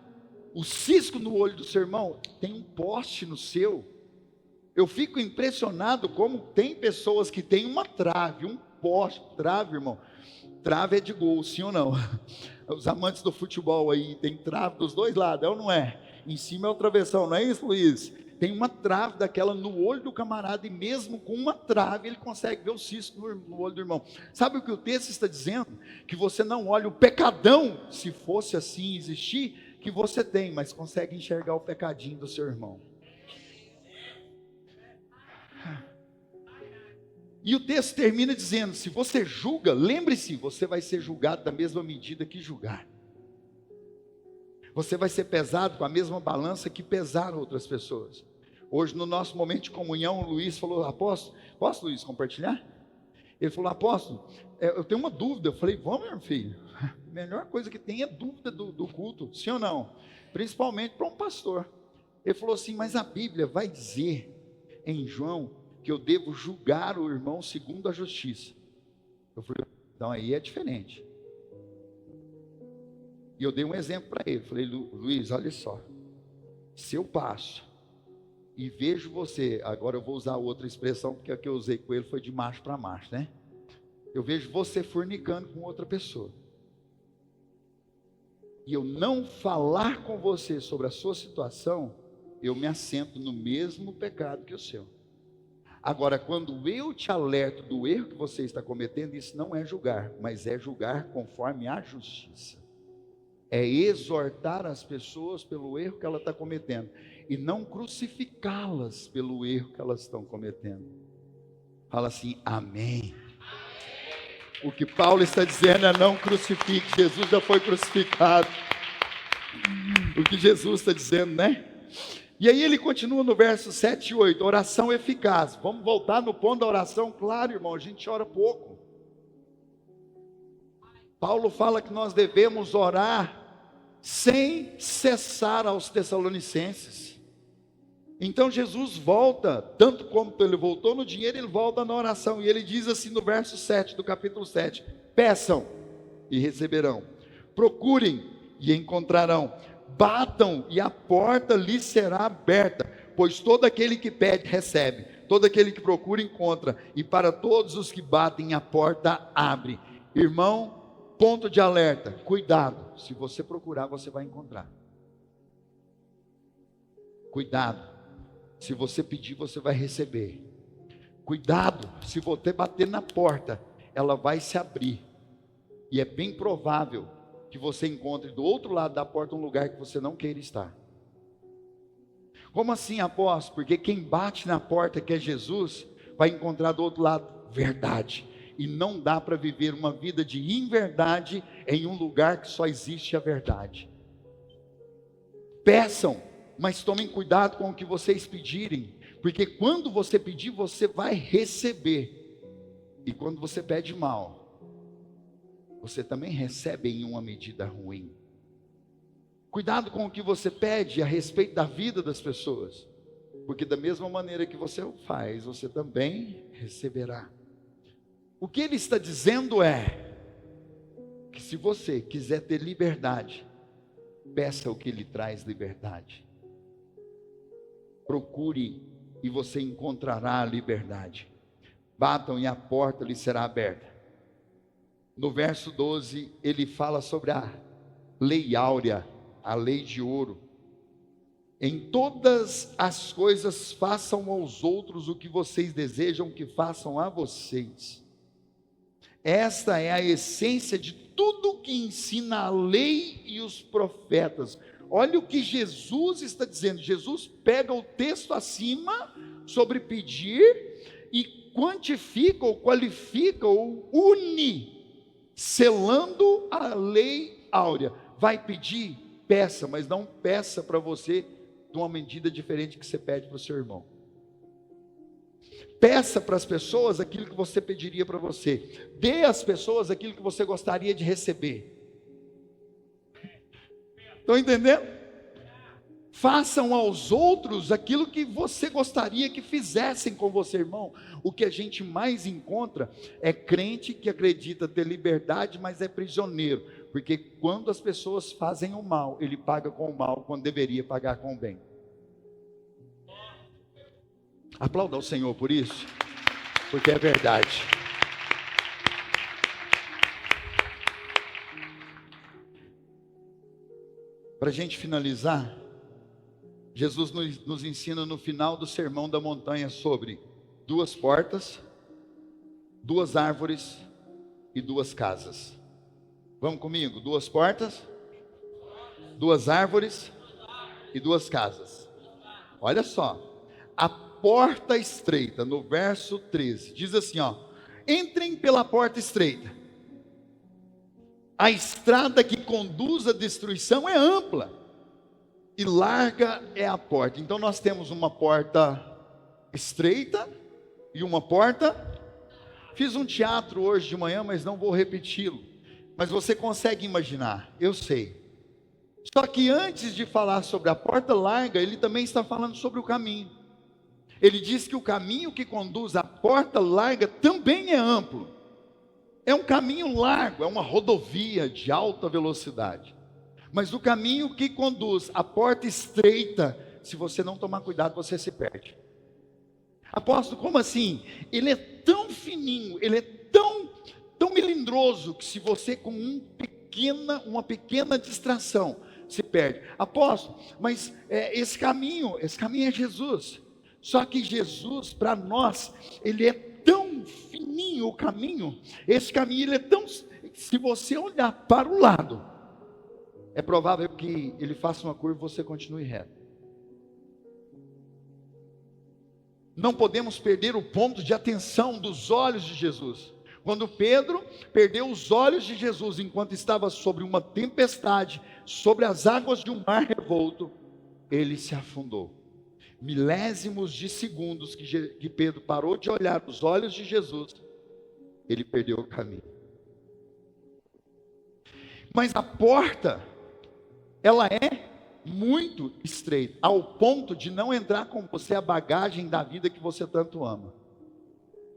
o cisco no olho do seu irmão, tem um poste no seu. Eu fico impressionado como tem pessoas que têm uma trave, um poste. Trave, irmão, trave é de gol, sim ou não? Os amantes do futebol aí, tem trave dos dois lados, é ou não é? Em cima é o travessão, não é isso, Luiz? Tem uma trave daquela no olho do camarada, e mesmo com uma trave ele consegue ver o cisco no olho do irmão. Sabe o que o texto está dizendo? Que você não olha o pecadão, se fosse assim existir, que você tem, mas consegue enxergar o pecadinho do seu irmão. E o texto termina dizendo: se você julga, lembre-se, você vai ser julgado da mesma medida que julgar. Você vai ser pesado com a mesma balança que pesaram outras pessoas. Hoje, no nosso momento de comunhão, o Luiz falou: apóstolo, posso, Luiz, compartilhar? Ele falou: apóstolo, eu tenho uma dúvida. Eu falei: vamos, meu filho, a melhor coisa que tem é dúvida do culto, sim ou não? Principalmente para um pastor. Ele falou assim: mas a Bíblia vai dizer em João que eu devo julgar o irmão segundo a justiça. Eu falei: então aí é diferente. E eu dei um exemplo para ele. Falei: Luiz, olha só, se eu passo e vejo você, agora eu vou usar outra expressão, porque a que eu usei com ele foi de macho para macho, né? Eu vejo você fornicando com outra pessoa, e eu não falar com você sobre a sua situação, eu me assento no mesmo pecado que o seu. Agora, quando eu te alerto do erro que você está cometendo, isso não é julgar, mas é julgar conforme a justiça. é exortar as pessoas pelo erro que ela está cometendo e não crucificá-las pelo erro que elas estão cometendo. Fala assim, amém. O que Paulo está dizendo é não crucifique, Jesus já foi crucificado. O que Jesus está dizendo, né? E aí ele continua no verso 7 e 8, oração eficaz. Vamos voltar no ponto da oração, claro, irmão, a gente ora pouco. Paulo fala que nós devemos orar sem cessar aos Tessalonicenses. Então Jesus volta, tanto como ele voltou no dinheiro, ele volta na oração. E ele diz assim no verso 7 do capítulo 7, peçam e receberão, procurem e encontrarão, batam e a porta lhes será aberta, pois todo aquele que pede recebe, todo aquele que procura encontra, e para todos os que batem a porta abre. Irmão, ponto de alerta, cuidado, se você procurar você vai encontrar. Cuidado, se você pedir você vai receber. Cuidado, se você bater na porta, ela vai se abrir, e é bem provável que você encontre do outro lado da porta um lugar que você não queira estar. Como assim, apóstolo? Porque quem bate na porta, que é Jesus, vai encontrar do outro lado verdade. E não dá para viver uma vida de inverdade em um lugar que só existe a verdade. Peçam, mas tomem cuidado com o que vocês pedirem, porque quando você pedir, você vai receber. E quando você pede mal, você também recebe em uma medida ruim. Cuidado com o que você pede a respeito da vida das pessoas, porque da mesma maneira que você o faz, você também receberá. O que ele está dizendo é que se você quiser ter liberdade, peça o que lhe traz liberdade. Procure e você encontrará a liberdade. Batam e a porta lhe será aberta. No verso 12, ele fala sobre a lei áurea, a lei de ouro. Em todas as coisas façam aos outros o que vocês desejam que façam a vocês. Esta é a essência de tudo que ensina a lei e os profetas. Olha o que Jesus está dizendo. Jesus pega o texto acima sobre pedir e quantifica ou qualifica ou une, selando a lei áurea. Vai pedir? Peça, mas não peça para você de uma medida diferente que você pede para o seu irmão. Peça para as pessoas aquilo que você pediria para você. Dê às pessoas aquilo que você gostaria de receber. Estão entendendo? Façam aos outros aquilo que você gostaria que fizessem com você, irmão. O que a gente mais encontra é crente que acredita ter liberdade, mas é prisioneiro. Porque quando as pessoas fazem o mal, ele paga com o mal, quando deveria pagar com o bem. Aplauda ao Senhor por isso, porque é verdade. Para a gente finalizar, Jesus nos ensina no final do Sermão da Montanha sobre 2 portas, 2 árvores e 2 casas. Vamos comigo? 2 portas, 2 árvores e 2 casas. Olha só, a porta estreita, no verso 13, diz assim, ó: entrem pela porta estreita. A estrada que conduz à destruição é ampla e larga é a porta. Então nós temos uma porta estreita e uma porta. Fiz um teatro hoje de manhã, mas não vou repeti-lo. Mas você consegue imaginar, eu sei. Só que antes de falar sobre a porta larga, ele também está falando sobre o caminho. Ele diz que o caminho que conduz à porta larga também é amplo. É um caminho largo, é uma rodovia de alta velocidade. Mas o caminho que conduz à porta estreita, se você não tomar cuidado, você se perde. Apóstolo, como assim? Ele é tão fininho, ele é tão melindroso, que se você com uma pequena distração, se perde. Apóstolo, mas esse caminho é Jesus. Só que Jesus, para nós, ele é tão fininho o caminho, esse caminho ele é tão, se você olhar para o lado, é provável que ele faça uma curva e você continue reto. Não podemos perder o ponto de atenção dos olhos de Jesus. Quando Pedro perdeu os olhos de Jesus enquanto estava sobre uma tempestade, sobre as águas de um mar revolto, ele se afundou. Milésimos de segundos que Pedro parou de olhar os olhos de Jesus, ele perdeu o caminho. Mas a porta, ela é muito estreita, ao ponto de não entrar com você a bagagem da vida que você tanto ama.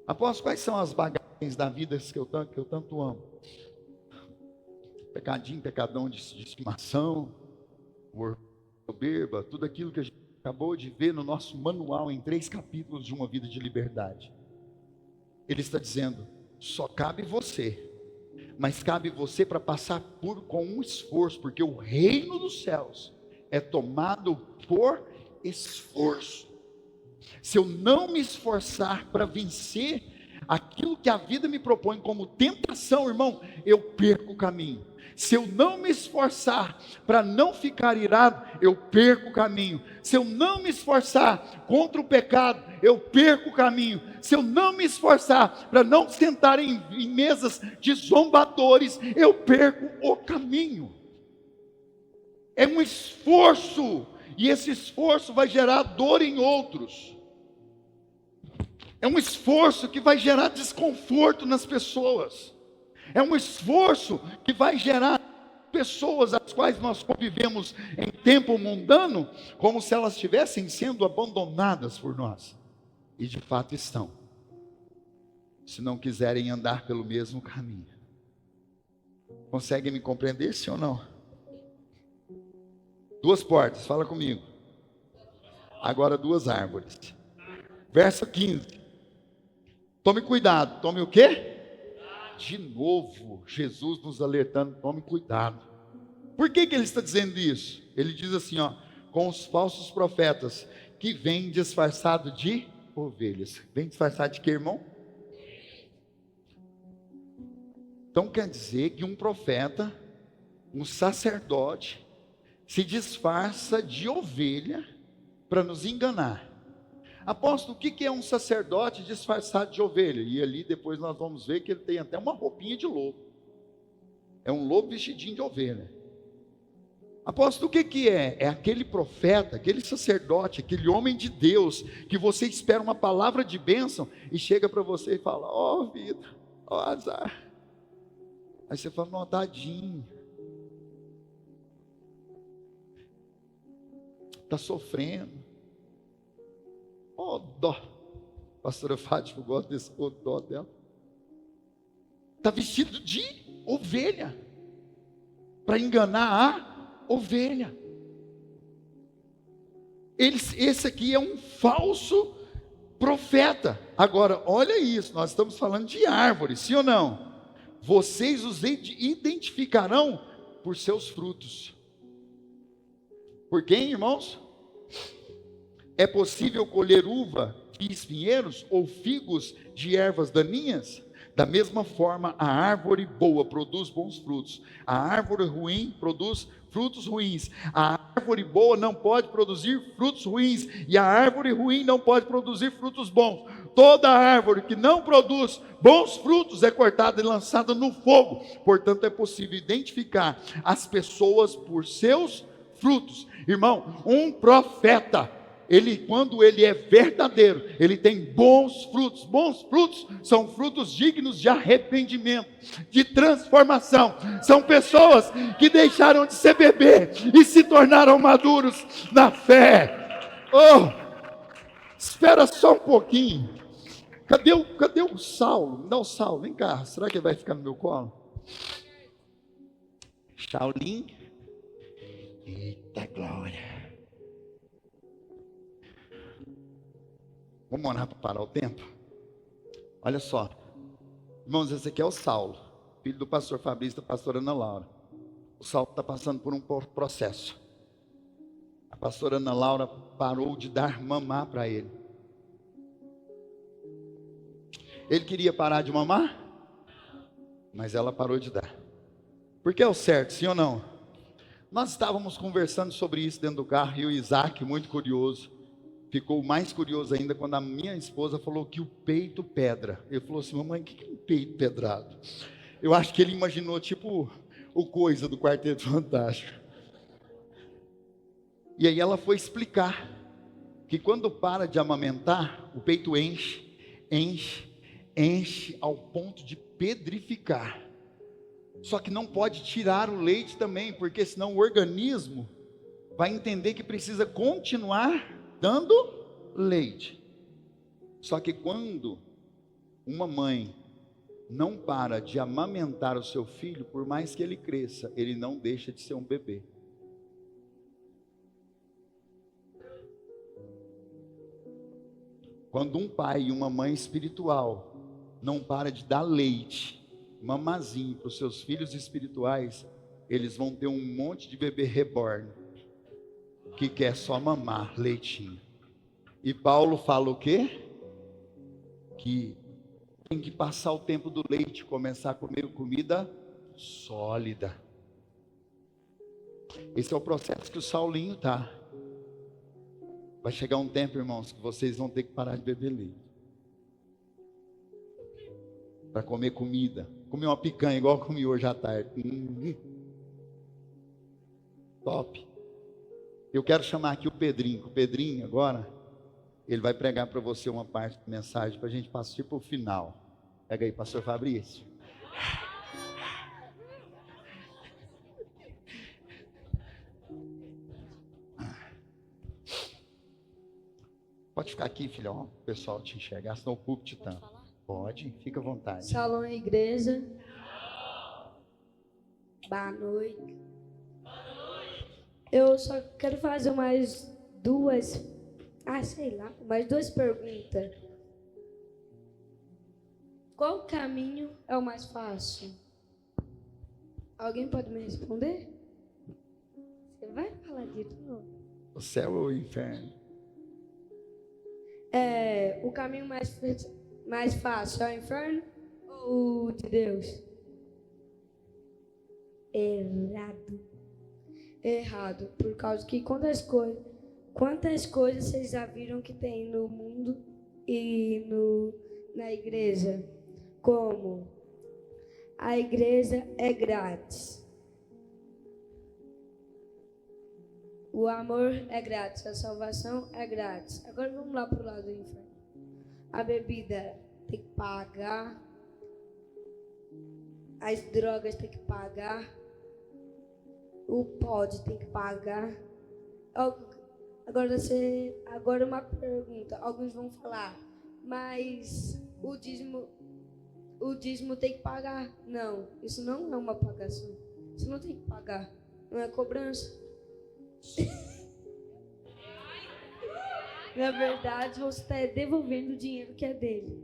Apóstolo, quais são as bagagens da vida que eu tanto amo? Pecadinho, pecadão de estimação, soberba, tudo aquilo que a gente acabou de ver no nosso manual em 3 capítulos de uma vida de liberdade. Ele está dizendo, só cabe você, mas cabe você para passar com um esforço, porque o reino dos céus é tomado por esforço. Se eu não me esforçar para vencer aquilo que a vida me propõe como tentação, irmão, eu perco o caminho. Se eu não me esforçar para não ficar irado, eu perco o caminho. Se eu não me esforçar contra o pecado, eu perco o caminho. Se eu não me esforçar para não sentar em mesas de zombadores, eu perco o caminho. É um esforço, e esse esforço vai gerar dor em outros. É um esforço que vai gerar desconforto nas pessoas. É um esforço que vai gerar pessoas às quais nós convivemos em tempo mundano, como se elas estivessem sendo abandonadas por nós. E de fato estão, se não quiserem andar pelo mesmo caminho. Conseguem me compreender, sim ou não? 2 portas, fala comigo. Agora 2 árvores. Verso 15. Tome cuidado, tome o quê? De novo, Jesus nos alertando, tome cuidado. Por que ele está dizendo isso? Ele diz assim, ó, com os falsos profetas, que vêm disfarçado de ovelhas. Vem disfarçado de quê, irmão? Então quer dizer que um profeta, um sacerdote, se disfarça de ovelha para nos enganar. Apóstolo, o que é um sacerdote disfarçado de ovelha? E ali depois nós vamos ver que ele tem até uma roupinha de lobo. É um lobo vestidinho de ovelha. Apóstolo, o que é? É aquele profeta, aquele sacerdote, aquele homem de Deus, que você espera uma palavra de bênção, e chega para você e fala, ó vida, ó azar. Aí você fala, não, tadinho. Está sofrendo. Oh, dó. Pastora Fátima, eu gosto desse dó dela. Está vestido de ovelha, para enganar a ovelha. Esse aqui é um falso profeta. Agora, olha isso, nós estamos falando de árvores, sim ou não? Vocês os identificarão por seus frutos. Por quem, irmãos? É possível colher uva de espinheiros ou figos de ervas daninhas? Da mesma forma, a árvore boa produz bons frutos. A árvore ruim produz frutos ruins. A árvore boa não pode produzir frutos ruins. E a árvore ruim não pode produzir frutos bons. Toda árvore que não produz bons frutos é cortada e lançada no fogo. Portanto, é possível identificar as pessoas por seus frutos. Irmão, um profeta, quando ele é verdadeiro, ele tem bons frutos. Bons frutos são frutos dignos de arrependimento, de transformação. São pessoas que deixaram de ser bebê e se tornaram maduros na fé. Oh, espera só um pouquinho. Cadê o Saulo? Me dá o Saulo, vem cá. Será que ele vai ficar no meu colo? Shaolin. Eita glória. Vamos orar para parar o tempo? Olha só, irmãos, esse aqui é o Saulo, filho do pastor Fabrício, da pastora Ana Laura. O Saulo está passando por um processo. A pastora Ana Laura parou de dar mamar para ele. Ele queria parar de mamar, mas ela parou de dar. Porque é o certo, sim ou não? Nós estávamos conversando sobre isso dentro do carro e o Isaac, muito curioso, ficou mais curioso ainda quando a minha esposa falou que o peito pedra. Ele falou assim: mamãe, o que é um peito pedrado? Eu acho que ele imaginou tipo o Coisa do Quarteto Fantástico. E aí ela foi explicar que quando para de amamentar, o peito enche, enche, enche ao ponto de pedrificar. Só que não pode tirar o leite também, porque senão o organismo vai entender que precisa continuar dando leite. Só que quando uma mãe não para de amamentar o seu filho, por mais que ele cresça, ele não deixa de ser um bebê. Quando um pai e uma mãe espiritual não para de dar leite, mamazinho para os seus filhos espirituais, eles vão ter um monte de bebê reborn, que quer só mamar leitinho. E Paulo fala o quê? Que tem que passar o tempo do leite, começar a comer comida sólida. Esse é o processo que o Saulinho está. Vai chegar um tempo, irmãos, que vocês vão ter que parar de beber leite para comer comida. Comer uma picanha igual eu comi hoje à tarde. Top. Eu quero chamar aqui o Pedrinho. O Pedrinho agora, ele vai pregar para você uma parte da mensagem para a gente passar para o final. Pega aí, pastor Fabrício. Pode ficar aqui, filhão, o pessoal te enxergar, senão o público te tampa. Pode, fica à vontade. Shalom, igreja. Boa noite. Eu só quero fazer mais duas perguntas. Qual caminho é o mais fácil? Alguém pode me responder? Você vai falar de novo? O céu ou o inferno? O caminho mais fácil é o inferno ou o de Deus? Errado, por causa que quantas coisas vocês já viram que tem no mundo e na igreja? Como a igreja é grátis, o amor é grátis, a salvação é grátis. Agora vamos lá para o lado do inferno. A bebida tem que pagar, as drogas tem que pagar, o pod tem que pagar. Agora uma pergunta. Alguns vão falar, mas o dízimo tem que pagar. Não, isso não é uma pagação. Isso não tem que pagar, não é cobrança. Na verdade, você está devolvendo o dinheiro que é dele.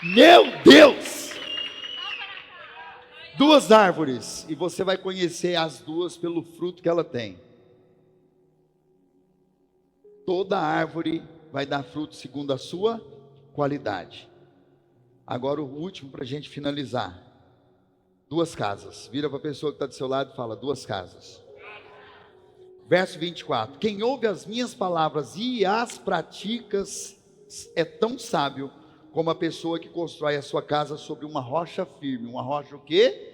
Meu Deus! Duas árvores, e você vai conhecer as duas pelo fruto que ela tem. Toda árvore vai dar fruto segundo a sua qualidade. Agora o último para a gente finalizar. Duas casas. Vira para a pessoa que está do seu lado e fala: duas casas. Verso 24. Quem ouve as minhas palavras e as pratica é tão sábio como a pessoa que constrói a sua casa sobre uma rocha firme. Uma rocha o quê?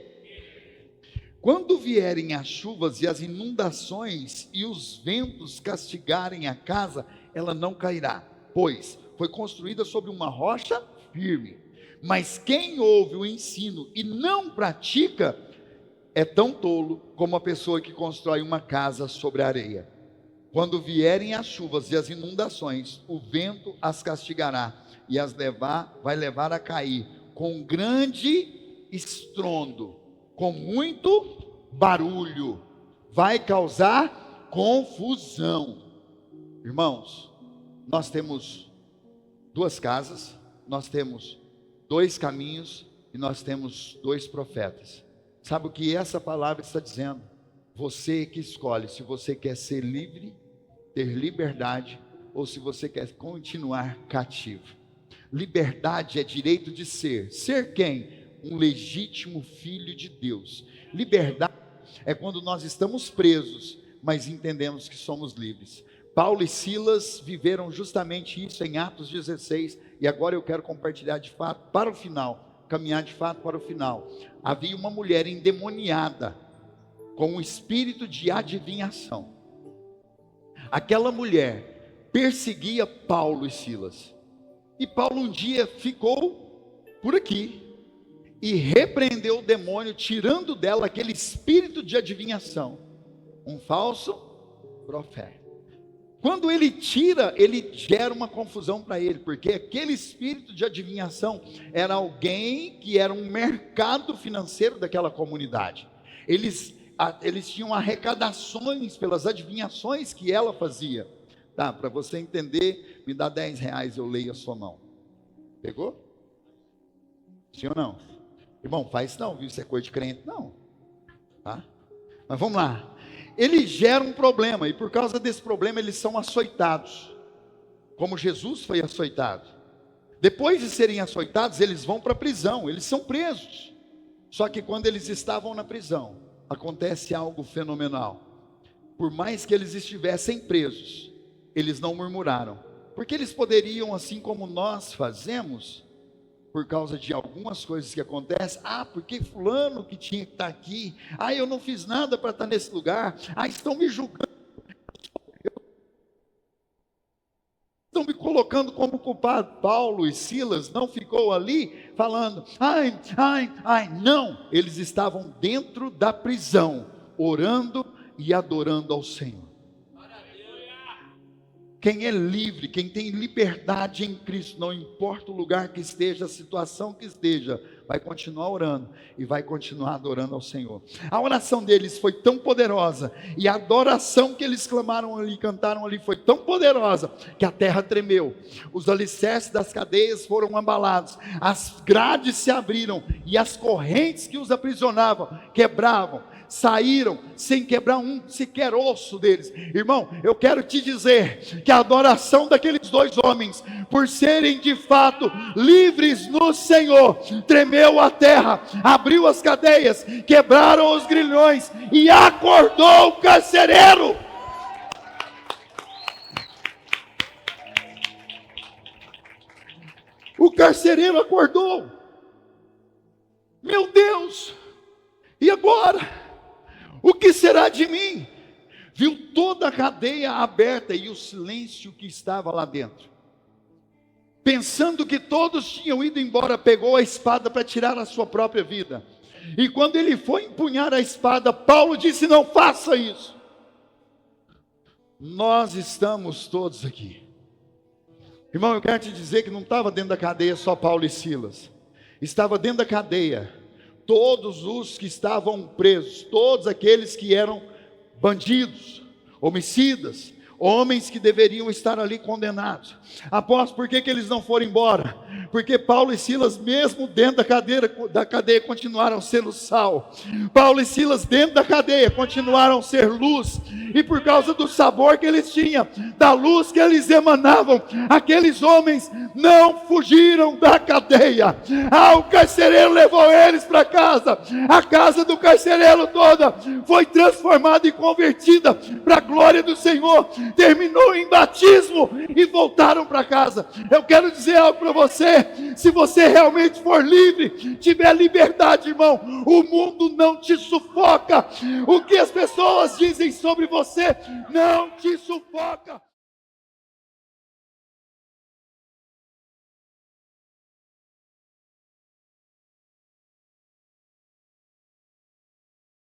Quando vierem as chuvas e as inundações e os ventos castigarem a casa, ela não cairá, pois foi construída sobre uma rocha firme. Mas quem ouve o ensino e não pratica é tão tolo como a pessoa que constrói uma casa sobre a areia. Quando vierem as chuvas e as inundações, o vento as castigará e vai levar a cair com grande estrondo, com muito barulho, vai causar confusão. Irmãos, nós temos duas casas, nós temos dois caminhos e nós temos dois profetas. Sabe o que essa palavra está dizendo? Você que escolhe se você quer ser livre, ter liberdade, ou se você quer continuar cativo. Liberdade é direito de ser. Ser quem? Um legítimo filho de Deus. Liberdade é quando nós estamos presos, mas entendemos que somos livres. Paulo e Silas viveram justamente isso em Atos 16, e agora eu quero compartilhar de fato para o final, caminhar de fato para o final. Havia uma mulher endemoniada, com um espírito de adivinhação. Aquela mulher perseguia Paulo e Silas, e Paulo um dia ficou por aqui, e repreendeu o demônio, tirando dela aquele espírito de adivinhação, um falso profeta. Quando ele tira, ele gera uma confusão para ele, porque aquele espírito de adivinhação era alguém que era um mercado financeiro daquela comunidade. Eles tinham arrecadações pelas adivinhações que ela fazia. Tá, para você entender, me dá R$10, eu leio a sua mão. Pegou? Sim ou não? Irmão, faz não, viu? Isso é coisa de crente, não. Tá? Mas vamos lá. Ele gera um problema, e por causa desse problema eles são açoitados, como Jesus foi açoitado. Depois de serem açoitados, eles vão para a prisão, eles são presos. Só que quando eles estavam na prisão, acontece algo fenomenal. Por mais que eles estivessem presos, eles não murmuraram, porque eles poderiam, assim como nós fazemos, por causa de algumas coisas que acontecem, porque fulano que tinha que estar aqui, eu não fiz nada para estar nesse lugar, estão me julgando, estão me colocando como culpado. Paulo e Silas não ficou ali falando, não, eles estavam dentro da prisão, orando e adorando ao Senhor. Quem é livre, quem tem liberdade em Cristo, não importa o lugar que esteja, a situação que esteja, vai continuar orando e vai continuar adorando ao Senhor. A oração deles foi tão poderosa, e a adoração que eles clamaram ali, cantaram ali, foi tão poderosa, que a terra tremeu, os alicerces das cadeias foram abalados, as grades se abriram, e as correntes que os aprisionavam, quebravam, saíram sem quebrar um sequer osso deles. Irmão, eu quero te dizer que a adoração daqueles dois homens, por serem de fato livres no Senhor, tremeu a terra, abriu as cadeias, quebraram os grilhões e acordou o carcereiro. O carcereiro acordou. Meu Deus, e agora? O que será de mim? Viu toda a cadeia aberta e o silêncio que estava lá dentro. Pensando que todos tinham ido embora, pegou a espada para tirar a sua própria vida. E quando ele foi empunhar a espada, Paulo disse: não faça isso. Nós estamos todos aqui. Irmão, eu quero te dizer que não estava dentro da cadeia só Paulo e Silas. Estava dentro da cadeia todos os que estavam presos, todos aqueles que eram bandidos, homicidas, homens que deveriam estar ali condenados. Apóstolo, por que eles não foram embora? Porque Paulo e Silas, mesmo dentro da cadeia, continuaram sendo sal. Paulo e Silas, dentro da cadeia, continuaram a ser luz. E por causa do sabor que eles tinham, da luz que eles emanavam, aqueles homens não fugiram da cadeia. O carcereiro levou eles para casa. A casa do carcereiro toda foi transformada e convertida para a glória do Senhor. Terminou em batismo e voltaram para casa. Eu quero dizer algo para você: se você realmente for livre, tiver liberdade, irmão, o mundo não te sufoca. O que as pessoas dizem sobre você não te sufoca.